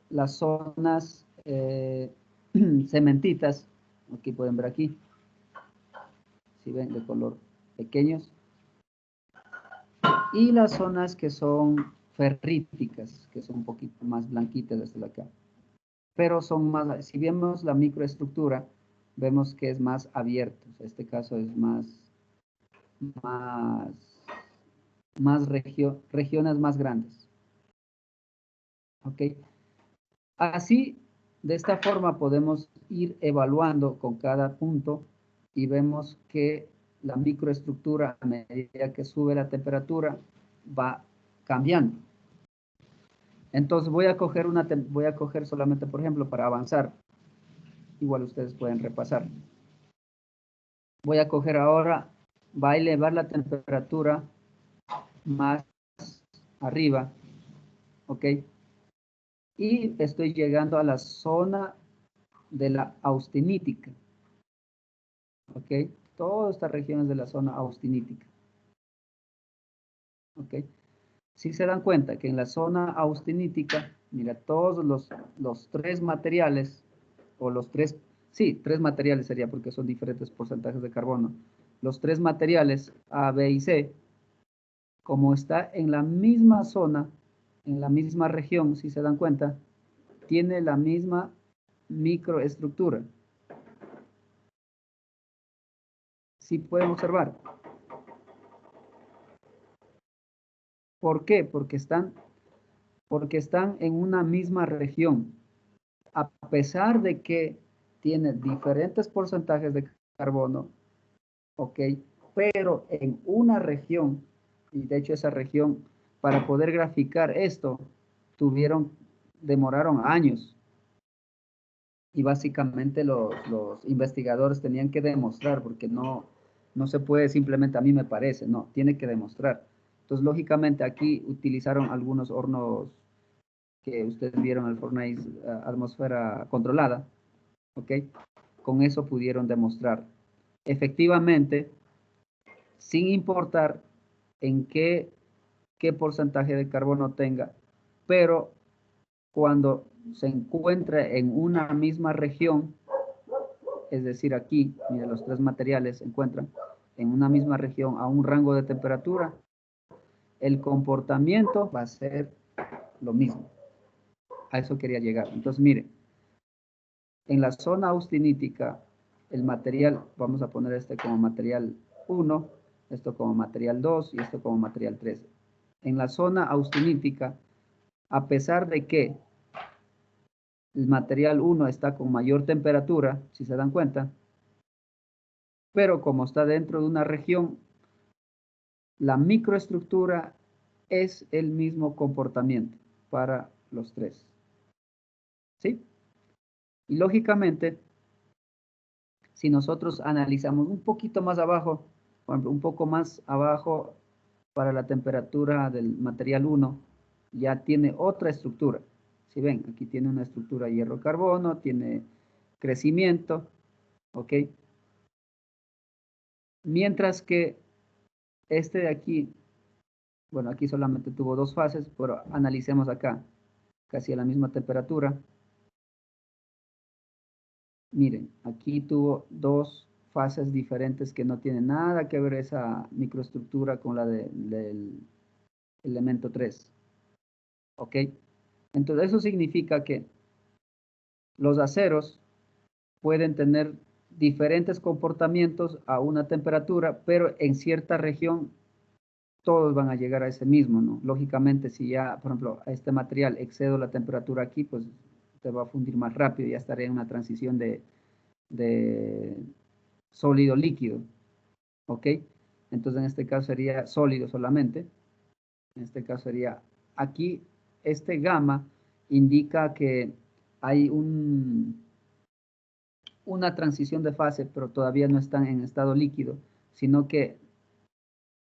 las zonas cementitas, aquí pueden ver aquí, si ven de color pequeños, y las zonas que son ferríticas, que son un poquito más blanquitas desde acá. Pero son más, si vemos la microestructura, vemos que es más abierto. En este caso es regiones más grandes. ¿Ok? Así, de esta forma podemos ir evaluando con cada punto y vemos que la microestructura, a medida que sube la temperatura, va cambiando. Entonces voy a coger solamente, por ejemplo, para avanzar. Igual ustedes pueden repasar. Voy a coger ahora, va a elevar la temperatura más arriba, ¿ok? Y estoy llegando a la zona de la austinítica, ¿ok? Todas estas regiones de la zona austinítica, ¿ok? Si se dan cuenta que en la zona austinítica, mira, todos los tres materiales, o tres materiales sería porque son diferentes porcentajes de carbono, los tres materiales A, B y C, como está en la misma zona, en la misma región, si se dan cuenta, tiene la misma microestructura. Si pueden observar. ¿Por qué? Porque están en una misma región. A pesar de que tiene diferentes porcentajes de carbono, ¿ok? Pero en una región, y de hecho esa región, para poder graficar esto, demoraron años. Y básicamente los investigadores tenían que demostrar, porque no se puede simplemente, a mí me parece, no, tiene que demostrar. Entonces, lógicamente, aquí utilizaron algunos hornos que ustedes vieron, el fornace atmósfera controlada, ¿ok? Con eso pudieron demostrar. Efectivamente, sin importar en qué porcentaje de carbono tenga, pero cuando se encuentra en una misma región, es decir, aquí, mire, los tres materiales se encuentran en una misma región a un rango de temperatura, el comportamiento va a ser lo mismo. A eso quería llegar. Entonces, mire, en la zona austinítica, el material, vamos a poner este como material 1, esto como material 2 y esto como material 3. En la zona austinítica, a pesar de que el material 1 está con mayor temperatura, si se dan cuenta, pero como está dentro de una región, la microestructura es el mismo comportamiento para los tres. Y lógicamente, si nosotros analizamos un poquito más abajo, por ejemplo, un poco más abajo para la temperatura del material 1, ya tiene otra estructura. Si ven, aquí tiene una estructura hierro-carbono, tiene crecimiento, ¿ok? Mientras que este de aquí, bueno, aquí solamente tuvo 2 fases, pero analicemos acá, casi a la misma temperatura. Miren, aquí tuvo 2 fases diferentes que no tienen nada que ver esa microestructura con la del elemento 3. ¿Ok? Entonces eso significa que los aceros pueden tener diferentes comportamientos a una temperatura, pero en cierta región todos van a llegar a ese mismo, ¿no? Lógicamente, si ya, por ejemplo, a este material excedo la temperatura aquí, pues se va a fundir más rápido, ya estaré en una transición de sólido líquido, ¿ok? Entonces en este caso sería sólido solamente, en este caso sería aquí, este gamma indica que hay una transición de fase, pero todavía no están en estado líquido, sino que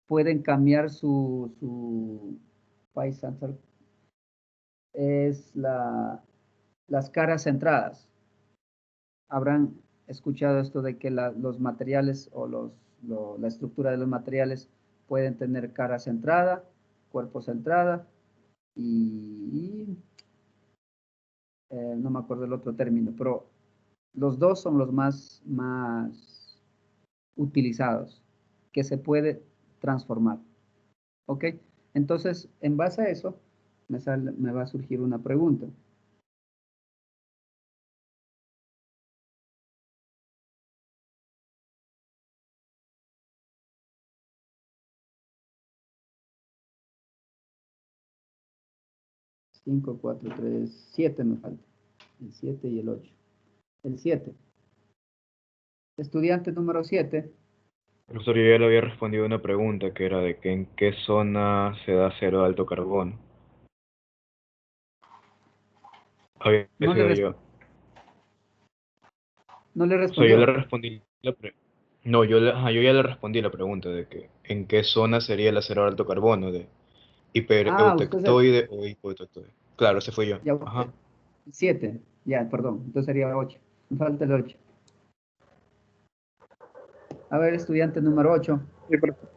pueden cambiar su es las caras centradas. Habrán escuchado esto de que los materiales o la estructura de los materiales pueden tener cara centrada, cuerpo centrada y no me acuerdo el otro término, pero los dos son los más utilizados, que se puede transformar. ¿Ok? Entonces, en base a eso, me va a surgir una pregunta. Cinco, 4, 3, 7 me falta. El 7 y el 8. El 7. Estudiante número 7. Profesor, yo ya le había respondido una pregunta que era de que en qué zona se da acero de alto carbono. Había No le, sido yo. no le O sea, yo le respondió. respondí No, yo ya le respondí la pregunta de que en qué zona sería el acero de alto carbono, de Ah, usted se, hipereutectoide o hipotectoide. Claro, ese fue yo. ya Ajá. usted. 7. Ya, perdón. Entonces sería 8. Me falta el 8. A ver, estudiante número 8. Sí, profe.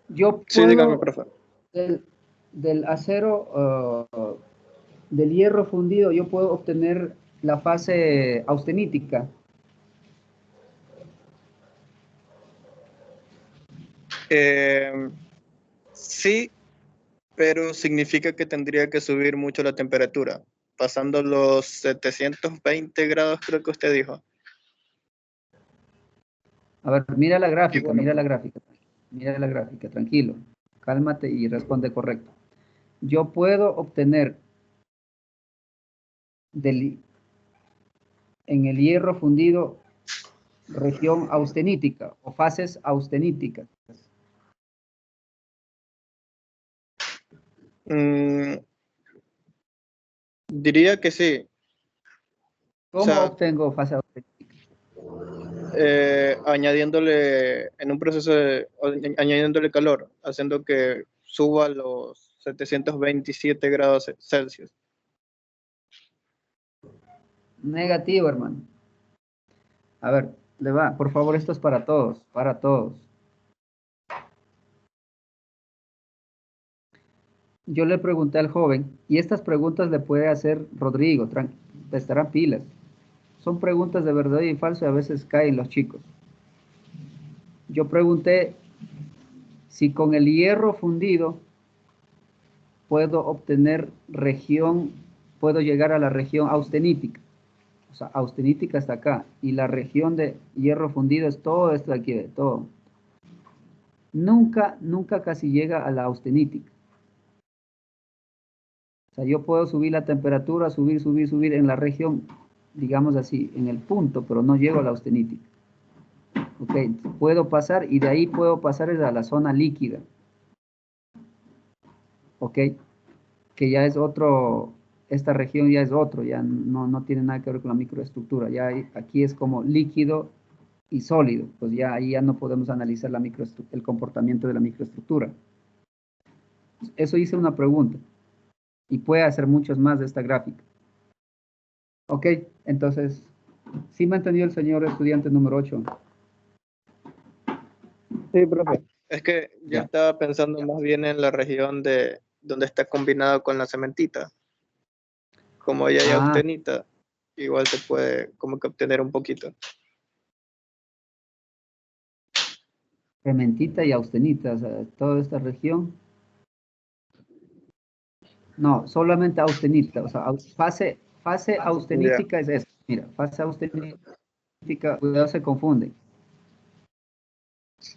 Yo Sí, dígame, puedo, profe. del acero, del hierro fundido, yo puedo obtener la fase austenítica. Sí, pero significa que tendría que subir mucho la temperatura, pasando los 720 grados, creo que usted dijo. A ver, mira la Y gráfica, bueno, mira la gráfica. Mira la gráfica, tranquilo. Cálmate y responde correcto. Yo puedo obtener en el hierro fundido región austenítica o fases austeníticas. diría que sí. O ¿Cómo sea, obtengo fase austenítica? añadiéndole en un proceso añadiéndole calor, haciendo que suba a los 727 grados Celsius. Negativo, hermano. A ver, le va, por favor, esto es para todos, para todos. Yo le pregunté al joven, y estas preguntas le puede hacer Rodrigo, estarán pilas. Son preguntas de verdad y falso y a veces caen los chicos. Yo pregunté si con el hierro fundido puedo obtener puedo llegar a la región austenítica. O sea, austenítica está acá. Y la región de hierro fundido es todo esto de aquí, de todo. Nunca casi llega a la austenítica. O sea, yo puedo subir la temperatura, subir en la región, digamos así, en el punto, pero no llego a la austenítica. Ok, puedo pasar y de ahí puedo pasar a la zona líquida. Ok, que ya es esta región ya es otro, ya no tiene nada que ver con la microestructura. Ya aquí es como líquido y sólido, pues ya ahí ya no podemos analizar el comportamiento de la microestructura. Eso hice una pregunta y puede hacer muchos más de esta gráfica. Ok, entonces, ¿sí me entendió el señor estudiante número 8? Sí, profe. Es que yo Ya. estaba pensando más bien en la región de donde está combinado con la cementita. Como ya hay austenita, igual se puede como que obtener un poquito. Cementita y austenita, o sea, toda esta región. No, solamente austenita, o sea, fase austenítica es esto. Mira, fase austenítica, cuidado, se confunde.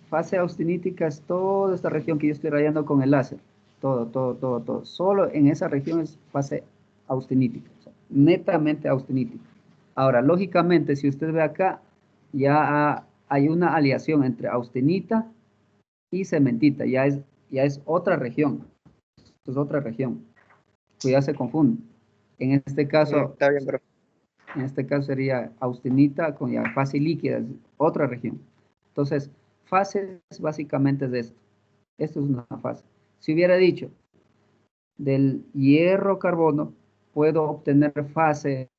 Fase austenítica es toda esta región que yo estoy rayando con el láser. Todo. Solo en esa región es fase austenítica, o sea, netamente austenítica. Ahora, lógicamente, si usted ve acá, ya hay una aleación entre austenita y cementita, ya es otra región. Esto es otra región. Cuidado, se confunde. En este caso, Está bien, profe. en este caso sería austenita con ya fase líquida, es otra región. Entonces, fases básicamente es esto. Esto es una fase. Si hubiera dicho del hierro carbono, puedo obtener fase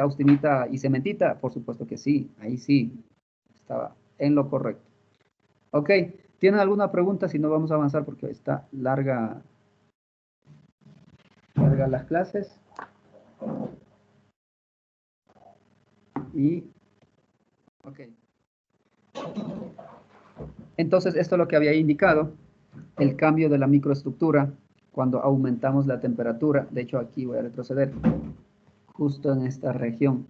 austenita y cementita. Por supuesto que sí, ahí sí estaba en lo correcto. Ok, ¿tienen alguna pregunta? Si no, vamos a avanzar porque está larga las clases. Y, ok. Entonces, esto es lo que había indicado, el cambio de la microestructura cuando aumentamos la temperatura. De hecho, aquí voy a retroceder, justo en esta región.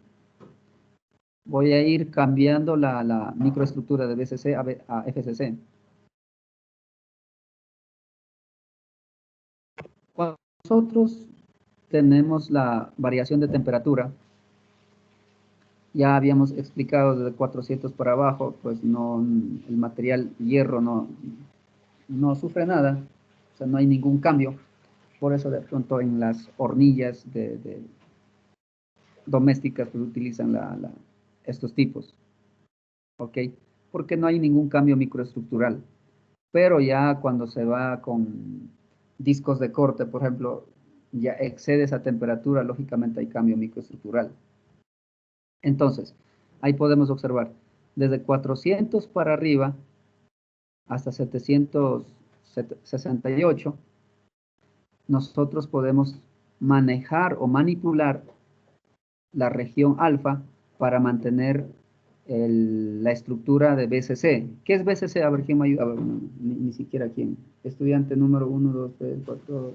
Voy a ir cambiando la microestructura de BCC a FCC. Cuando nosotros tenemos la variación de temperatura, ya habíamos explicado desde 400 para abajo, pues no, el material hierro no sufre nada, o sea, no hay ningún cambio. Por eso de pronto en las hornillas domésticas pues utilizan estos tipos, ¿ok? Porque no hay ningún cambio microestructural. Pero ya cuando se va con discos de corte, por ejemplo, ya excede esa temperatura, lógicamente hay cambio microestructural. Entonces, ahí podemos observar, desde 400 para arriba hasta 768, nosotros podemos manejar o manipular la región alfa para mantener la estructura de BCC. ¿Qué es BCC? A ver, ¿quién me ayuda? A ver, ni siquiera quién. Estudiante número 1, 2, 3, 4.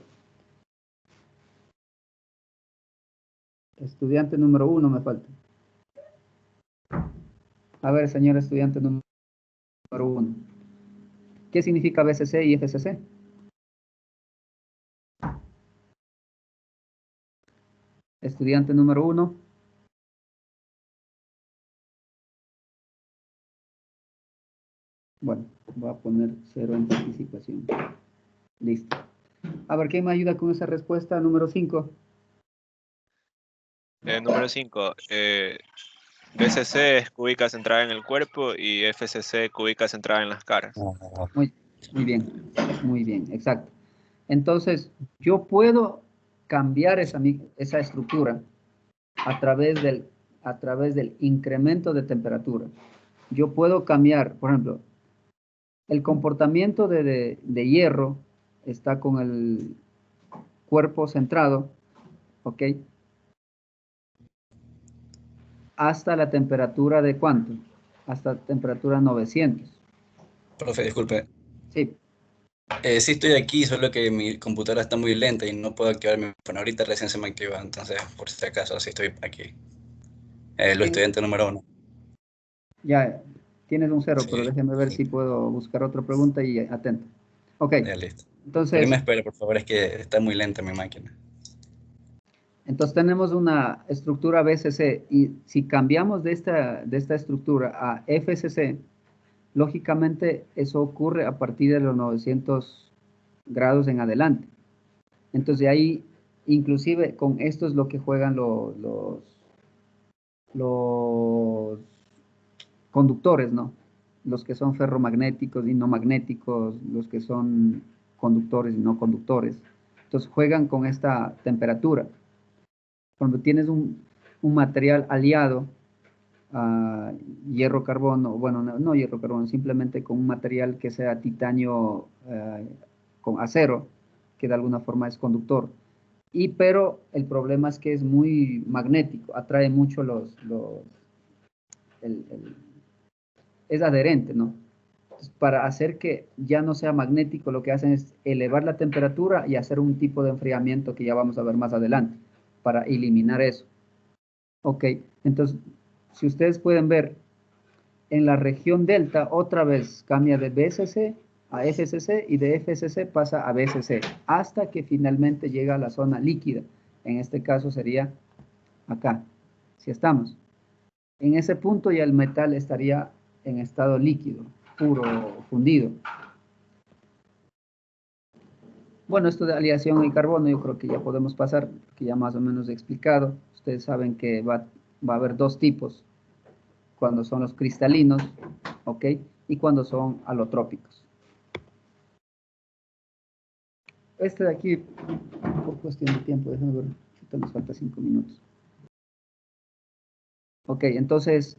Estudiante número 1 me falta. A ver, señor estudiante número 1. ¿Qué significa BCC y FCC? Estudiante número 1. Bueno, voy a poner 0 en participación. Listo. A ver, ¿quién me ayuda con esa respuesta? Número 5. Número 5. BCC es cúbica centrada en el cuerpo y FCC cúbica centrada en las caras. Muy bien, exacto. Entonces, yo puedo cambiar esa estructura a través del incremento de temperatura. Yo puedo cambiar, por ejemplo, el comportamiento de hierro está con el cuerpo centrado, ¿ok? Hasta la temperatura de ¿cuánto? Hasta temperatura 900. Profe, disculpe. Sí. Sí estoy aquí, solo que mi computadora está muy lenta y no puedo activar mi micrófono. Ahorita recién se me activa, entonces, por si acaso, sí estoy aquí. El estudiante número 1. Ya, tienes un 0, Sí, pero déjeme ver sí. si puedo buscar otra pregunta y atento. Ok, Ya listo. entonces... Pero me espera, por favor, es que está muy lenta mi máquina. Entonces tenemos una estructura BCC y si cambiamos de esta estructura a FCC, lógicamente eso ocurre a partir de los 900 grados en adelante. Entonces ahí, inclusive con esto es lo que juegan los conductores, ¿no? Los que son ferromagnéticos y no magnéticos, los que son conductores y no conductores. Entonces juegan con esta temperatura. Cuando tienes un material aliado a hierro carbono, bueno, no hierro carbono, simplemente con un material que sea titanio con acero, que de alguna forma es conductor. Pero el problema es que es muy magnético, atrae mucho es adherente, ¿no? Entonces, para hacer que ya no sea magnético, lo que hacen es elevar la temperatura y hacer un tipo de enfriamiento que ya vamos a ver más adelante, para eliminar eso. Ok, entonces, si ustedes pueden ver, en la región delta otra vez cambia de BSC a FSC y de FSC pasa a BSC hasta que finalmente llega a la zona líquida. En este caso sería acá. Si estamos en ese punto, ya el metal estaría en estado líquido, puro, fundido. Bueno, esto de aleación y carbono yo creo que ya podemos pasar, que ya más o menos he explicado. Ustedes saben que va a haber dos tipos, cuando son los cristalinos, ¿ok? Y cuando son alotrópicos. Este de aquí, por cuestión de tiempo, déjenme ver, nos falta 5 minutos. Ok, entonces,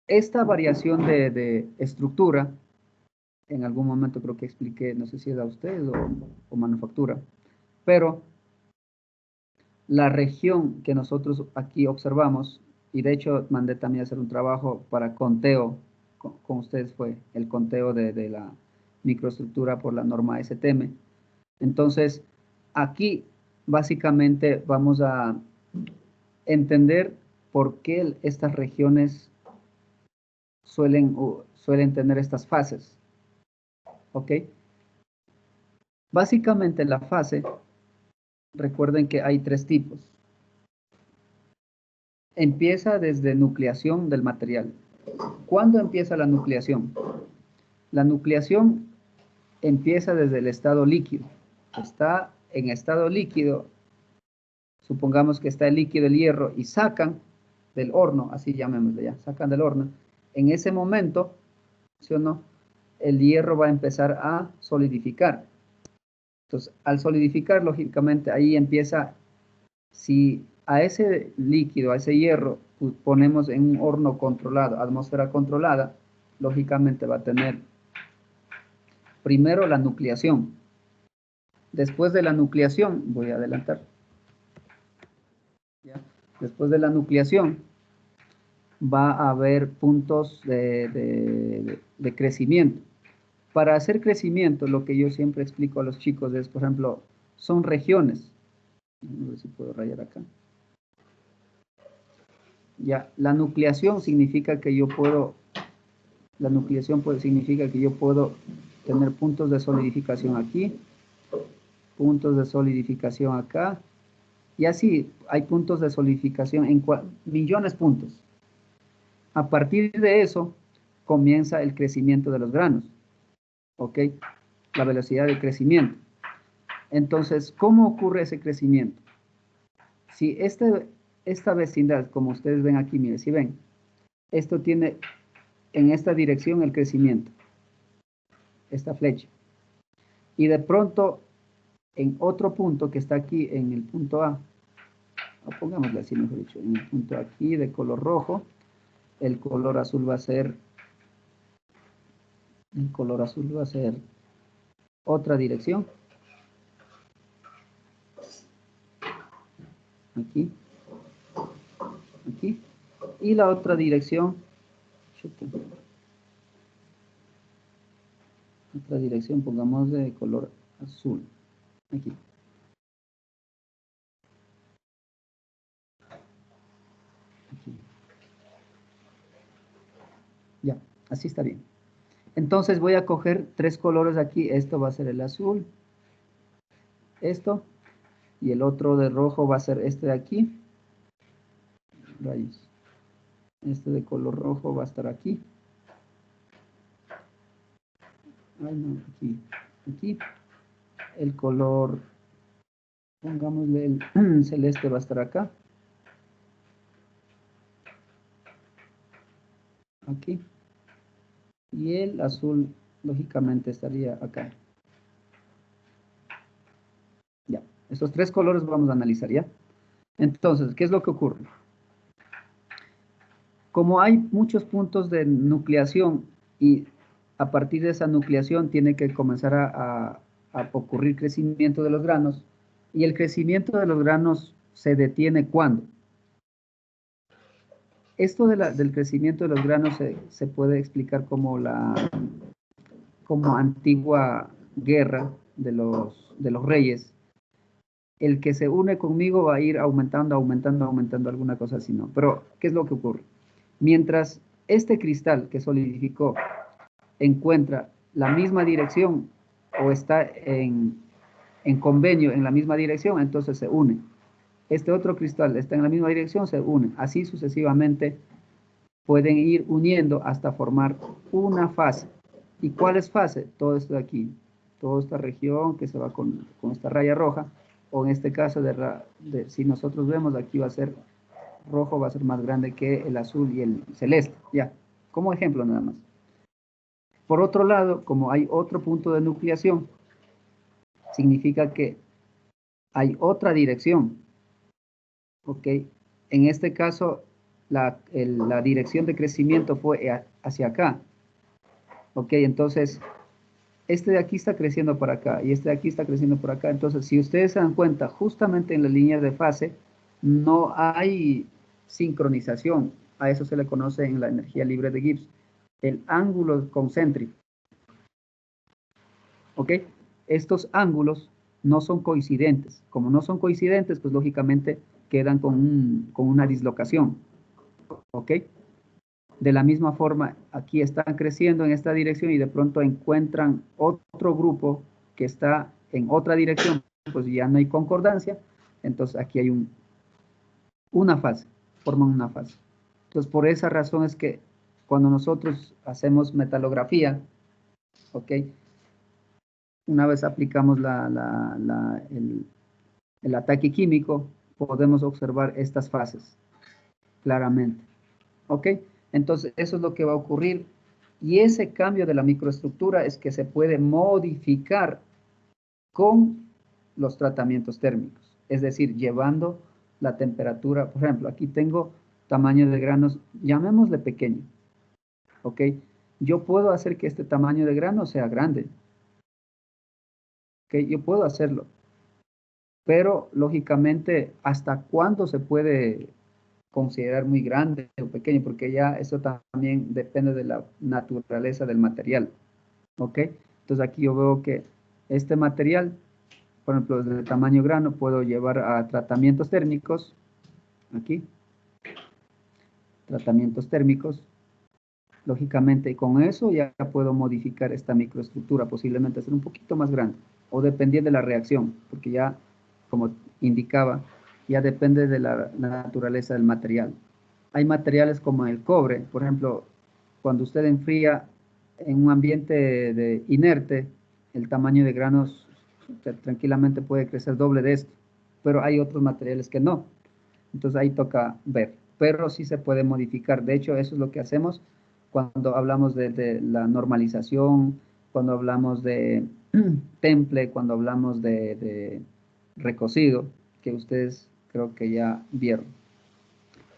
esta variación de estructura, en algún momento creo que expliqué, no sé si era usted o manufactura, pero la región que nosotros aquí observamos, y de hecho mandé también a hacer un trabajo para conteo, con ustedes fue el conteo de la microestructura por la norma STM. Entonces, aquí básicamente vamos a entender por qué estas regiones suelen tener estas fases. ¿Ok? Básicamente la fase, recuerden que hay 3 tipos. Empieza desde nucleación del material. ¿Cuándo empieza la nucleación? La nucleación empieza desde el estado líquido. Está en estado líquido, supongamos que está el líquido, el hierro, y sacan del horno, así llamémosle ya, sacan del horno. En ese momento, ¿sí o no? El hierro va a empezar a solidificar. Entonces, al solidificar, lógicamente, ahí empieza, si a ese líquido, a ese hierro, ponemos en un horno controlado, atmósfera controlada, lógicamente va a tener primero la nucleación. Después de la nucleación, voy a adelantar. ¿Ya? Después de la nucleación, va a haber puntos de crecimiento. Para hacer crecimiento, lo que yo siempre explico a los chicos es, por ejemplo, son regiones. A ver si puedo rayar acá. Ya, la nucleación significa que yo puedo, significa que yo puedo tener puntos de solidificación aquí, puntos de solidificación acá, y así hay puntos de solidificación en millones de puntos. A partir de eso, comienza el crecimiento de los granos. ¿Ok? La velocidad de crecimiento. Entonces, ¿cómo ocurre ese crecimiento? Si esta vecindad, como ustedes ven aquí, miren, si ven, esto tiene en esta dirección el crecimiento, esta flecha. Y de pronto, en otro punto que está aquí, en el punto A, o pongámosle así, mejor dicho, en el punto aquí de color rojo, el color azul va a ser otra dirección. Aquí, aquí, y la otra dirección, pongamos de color azul, aquí. Ya, así está bien. Entonces voy a coger 3 colores aquí, esto va a ser el azul, esto, y el otro de rojo va a ser este de aquí. Rayos. Este de color rojo va a estar aquí. Ay, no, aquí. El color pongámosle el celeste va a estar acá. Aquí. Y el azul, lógicamente, estaría acá. Ya, estos tres colores vamos a analizar, ¿ya? Entonces, ¿qué es lo que ocurre? Como hay muchos puntos de nucleación y a partir de esa nucleación tiene que comenzar a ocurrir crecimiento de los granos, y el crecimiento de los granos se detiene ¿cuándo? Esto del crecimiento de los granos se puede explicar como antigua guerra de los reyes. El que se une conmigo va a ir aumentando, alguna cosa así, ¿no? Pero, ¿qué es lo que ocurre? Mientras este cristal que solidificó encuentra la misma dirección o está en convenio en la misma dirección, entonces se une. Este otro cristal está en la misma dirección, se une. Así sucesivamente pueden ir uniendo hasta formar una fase. ¿Y cuál es fase? Todo esto de aquí, toda esta región que se va con esta raya roja, o en este caso, si nosotros vemos, aquí va a ser rojo, va a ser más grande que el azul y el celeste, ya, como ejemplo nada más. Por otro lado, como hay otro punto de nucleación, significa que hay otra dirección, ¿ok? En este caso, la dirección de crecimiento fue hacia acá, ¿ok? Entonces, este de aquí está creciendo por acá y este de aquí está creciendo por acá. Entonces, si ustedes se dan cuenta, justamente en la línea de fase no hay sincronización. A eso se le conoce en la energía libre de Gibbs el ángulo concéntrico. ¿Ok? Estos ángulos no son coincidentes. Como no son coincidentes, pues lógicamente quedan con una dislocación. ¿Ok? De la misma forma, aquí están creciendo en esta dirección y de pronto encuentran otro grupo que está en otra dirección, pues ya no hay concordancia, entonces aquí hay una fase, forman una fase. Entonces, por esa razón es que cuando nosotros hacemos metalografía, ¿ok? Una vez aplicamos el ataque químico, podemos observar estas fases claramente, ¿ok? Entonces, eso es lo que va a ocurrir. Y ese cambio de la microestructura es que se puede modificar con los tratamientos térmicos. Es decir, llevando la temperatura. Por ejemplo, aquí tengo tamaño de granos, llamémosle pequeño. ¿Ok? Yo puedo hacer que este tamaño de grano sea grande. ¿Ok? Yo puedo hacerlo. Pero, lógicamente, ¿hasta cuándo se puede considerar muy grande o pequeño? Porque ya eso también depende de la naturaleza del material. ¿Ok? Entonces aquí yo veo que este material, por ejemplo, de tamaño grano, puedo llevar a tratamientos térmicos. Aquí. Tratamientos térmicos. Lógicamente, con eso ya puedo modificar esta microestructura, posiblemente hacer un poquito más grande, o dependiendo de la reacción, porque ya, como indicaba, ya depende de la naturaleza del material. Hay materiales como el cobre, por ejemplo, cuando usted enfría en un ambiente inerte, el tamaño de granos tranquilamente puede crecer doble de esto, pero hay otros materiales que no. Entonces ahí toca ver, pero sí se puede modificar. De hecho, eso es lo que hacemos cuando hablamos de la normalización, cuando hablamos de temple, cuando hablamos de recocido, que ustedes creo que ya vieron.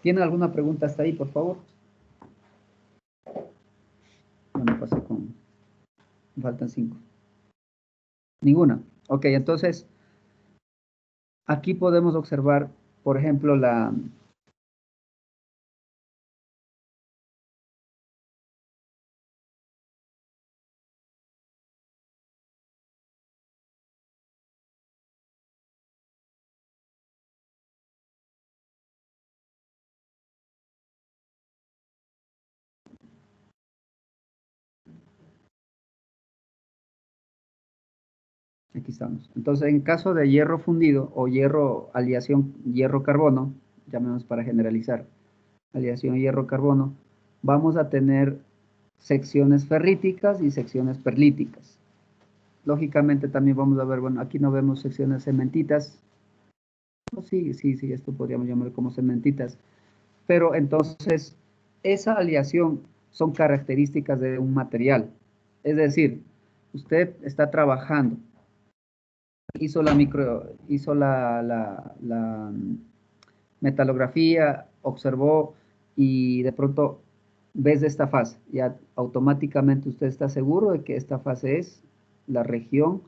¿Tienen alguna pregunta hasta ahí, por favor? Bueno, pasé con... Me faltan 5. Ninguna. Ok, entonces, aquí podemos observar, por ejemplo, aquí estamos. Entonces, en caso de hierro fundido o aleación hierro-carbono, llamemos para generalizar, aleación hierro-carbono, vamos a tener secciones ferríticas y secciones perlíticas. Lógicamente también vamos a ver, bueno, aquí no vemos secciones cementitas, Sí, esto podríamos llamar como cementitas. Pero entonces, esa aleación son características de un material. Es decir, usted está trabajando, hizo la metalografía, observó y de pronto ves esta fase. Ya automáticamente usted está seguro de que esta fase es la región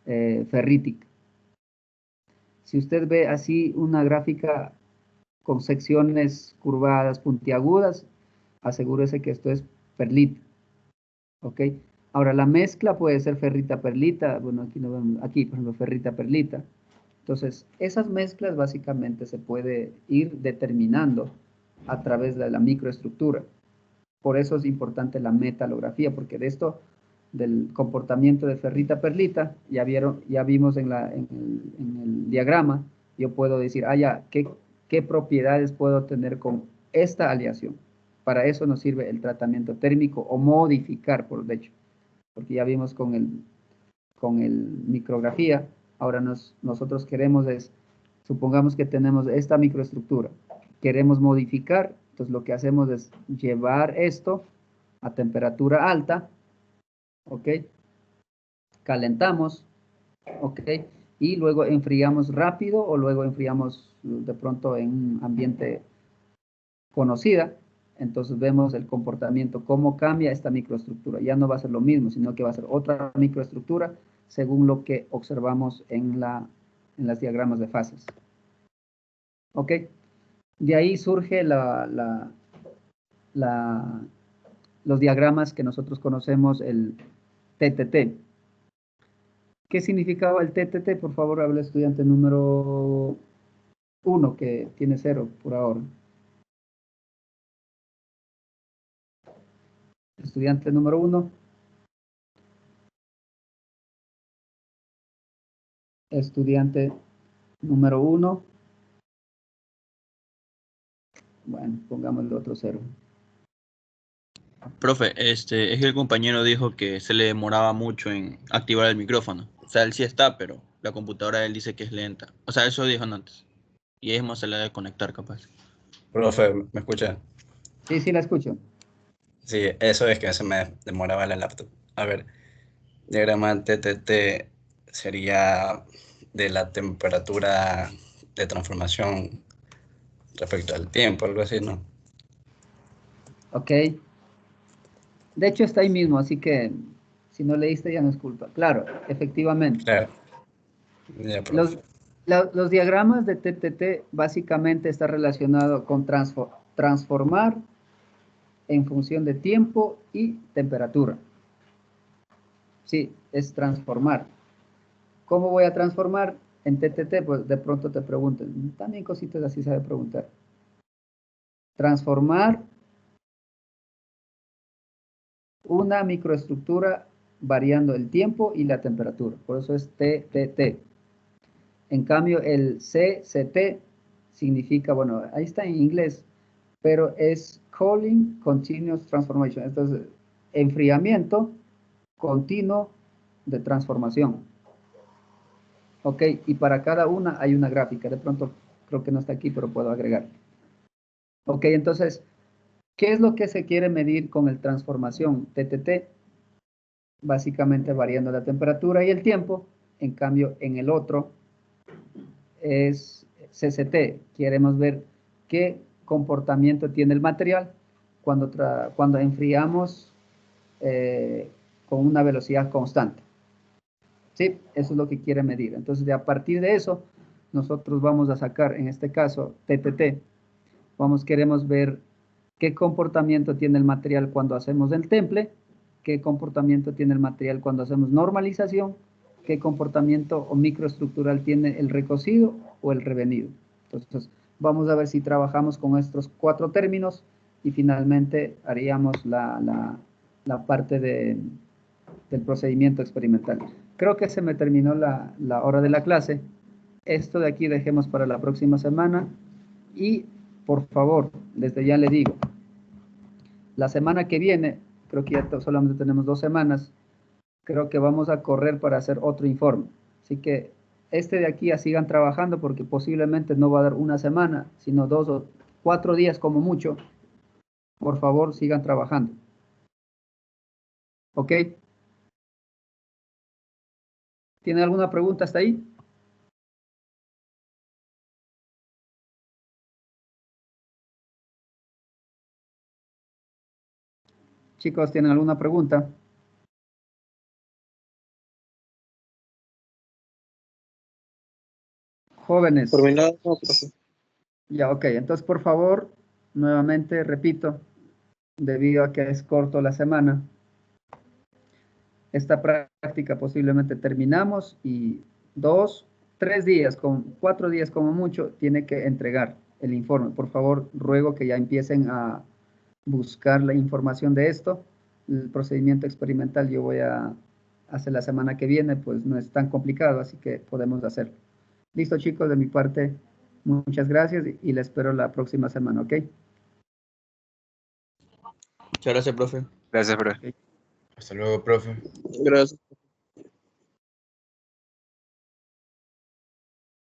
ferrítica. Si usted ve así una gráfica con secciones curvadas, puntiagudas, asegúrese que esto es perlita. ¿Ok? Ahora, la mezcla puede ser ferrita-perlita. Bueno, aquí no vemos, aquí, por ejemplo, ferrita-perlita. Entonces, esas mezclas básicamente se puede ir determinando a través de la microestructura. Por eso es importante la metalografía, porque de esto, del comportamiento de ferrita-perlita, ya vimos en el diagrama, yo puedo decir, ¿qué propiedades puedo tener con esta aleación? Para eso nos sirve el tratamiento térmico o modificar, por hecho, porque ya vimos con el micrografía. Ahora nosotros queremos supongamos que tenemos esta microestructura, queremos modificar, entonces lo que hacemos es llevar esto a temperatura alta, ¿ok? Calentamos, ¿ok? Y luego enfriamos rápido o luego enfriamos de pronto en un ambiente conocida. Entonces vemos el comportamiento, cómo cambia esta microestructura. Ya no va a ser lo mismo, sino que va a ser otra microestructura según lo que observamos en las diagramas de fases. ¿Ok? De ahí surge los diagramas que nosotros conocemos, el TTT. ¿Qué significaba el TTT? Por favor, hable estudiante número 1, que tiene 0 por ahora. Estudiante número 1. Estudiante número 1. Bueno, pongamos el otro 0. Profe, es que el compañero dijo que se le demoraba mucho en activar el micrófono. O sea, él sí está, pero la computadora de él dice que es lenta. O sea, eso dijo antes. Y es más se le debe conectar, capaz. Profe, ¿me escucha? Sí, la escucho. Sí, eso es que se me demoraba la laptop. A ver, diagrama TTT sería de la temperatura de transformación respecto al tiempo, algo así, ¿no? Ok. De hecho está ahí mismo, así que si no leíste ya no es culpa. Claro, efectivamente. Claro. Ya, profe. Los diagramas de TTT básicamente está relacionado con transformar en función de tiempo y temperatura. Sí, es transformar. ¿Cómo voy a transformar en TTT? Pues de pronto te pregunten. También cositas así sabe preguntar. Transformar una microestructura variando el tiempo y la temperatura. Por eso es TTT. En cambio, el CCT significa, bueno, ahí está en inglés, pero es Cooling Continuous Transformation. Entonces, enfriamiento continuo de transformación. Ok, y para cada una hay una gráfica. De pronto, creo que no está aquí, pero puedo agregar. Ok, entonces, ¿qué es lo que se quiere medir con el transformación TTT? Básicamente variando la temperatura y el tiempo. En cambio, en el otro es CCT. Queremos ver qué comportamiento tiene el material cuando enfriamos con una velocidad constante. ¿Sí? Eso es lo que quiere medir. Entonces, a partir de eso, nosotros vamos a sacar, en este caso, TTT. Queremos ver qué comportamiento tiene el material cuando hacemos el temple, qué comportamiento tiene el material cuando hacemos normalización, qué comportamiento o microestructural tiene el recocido o el revenido. Entonces, vamos a ver si trabajamos con estos 4 términos y finalmente haríamos la parte del procedimiento experimental. Creo que se me terminó la hora de la clase. Esto de aquí dejemos para la próxima semana y, por favor, desde ya le digo, la semana que viene, creo que ya solamente tenemos 2 semanas, creo que vamos a correr para hacer otro informe. Así que este de aquí sigan trabajando porque posiblemente no va a dar una semana, sino 2 o 4 días como mucho. Por favor, sigan trabajando. ¿Ok? ¿Tienen alguna pregunta hasta ahí? Chicos, ¿tienen alguna pregunta? Jóvenes. Por mi lado, no, profe. Ya, ok. Entonces, por favor, nuevamente repito, debido a que es corto la semana, esta práctica posiblemente terminamos y 2, 3 días, 4 días como mucho, tiene que entregar el informe. Por favor, ruego que ya empiecen a buscar la información de esto. El procedimiento experimental yo voy a hacer la semana que viene, pues no es tan complicado, así que podemos hacerlo. Listo, chicos, de mi parte, muchas gracias y les espero la próxima semana, ¿ok? Muchas gracias, profe. Gracias, profe. Hasta luego, profe. Gracias.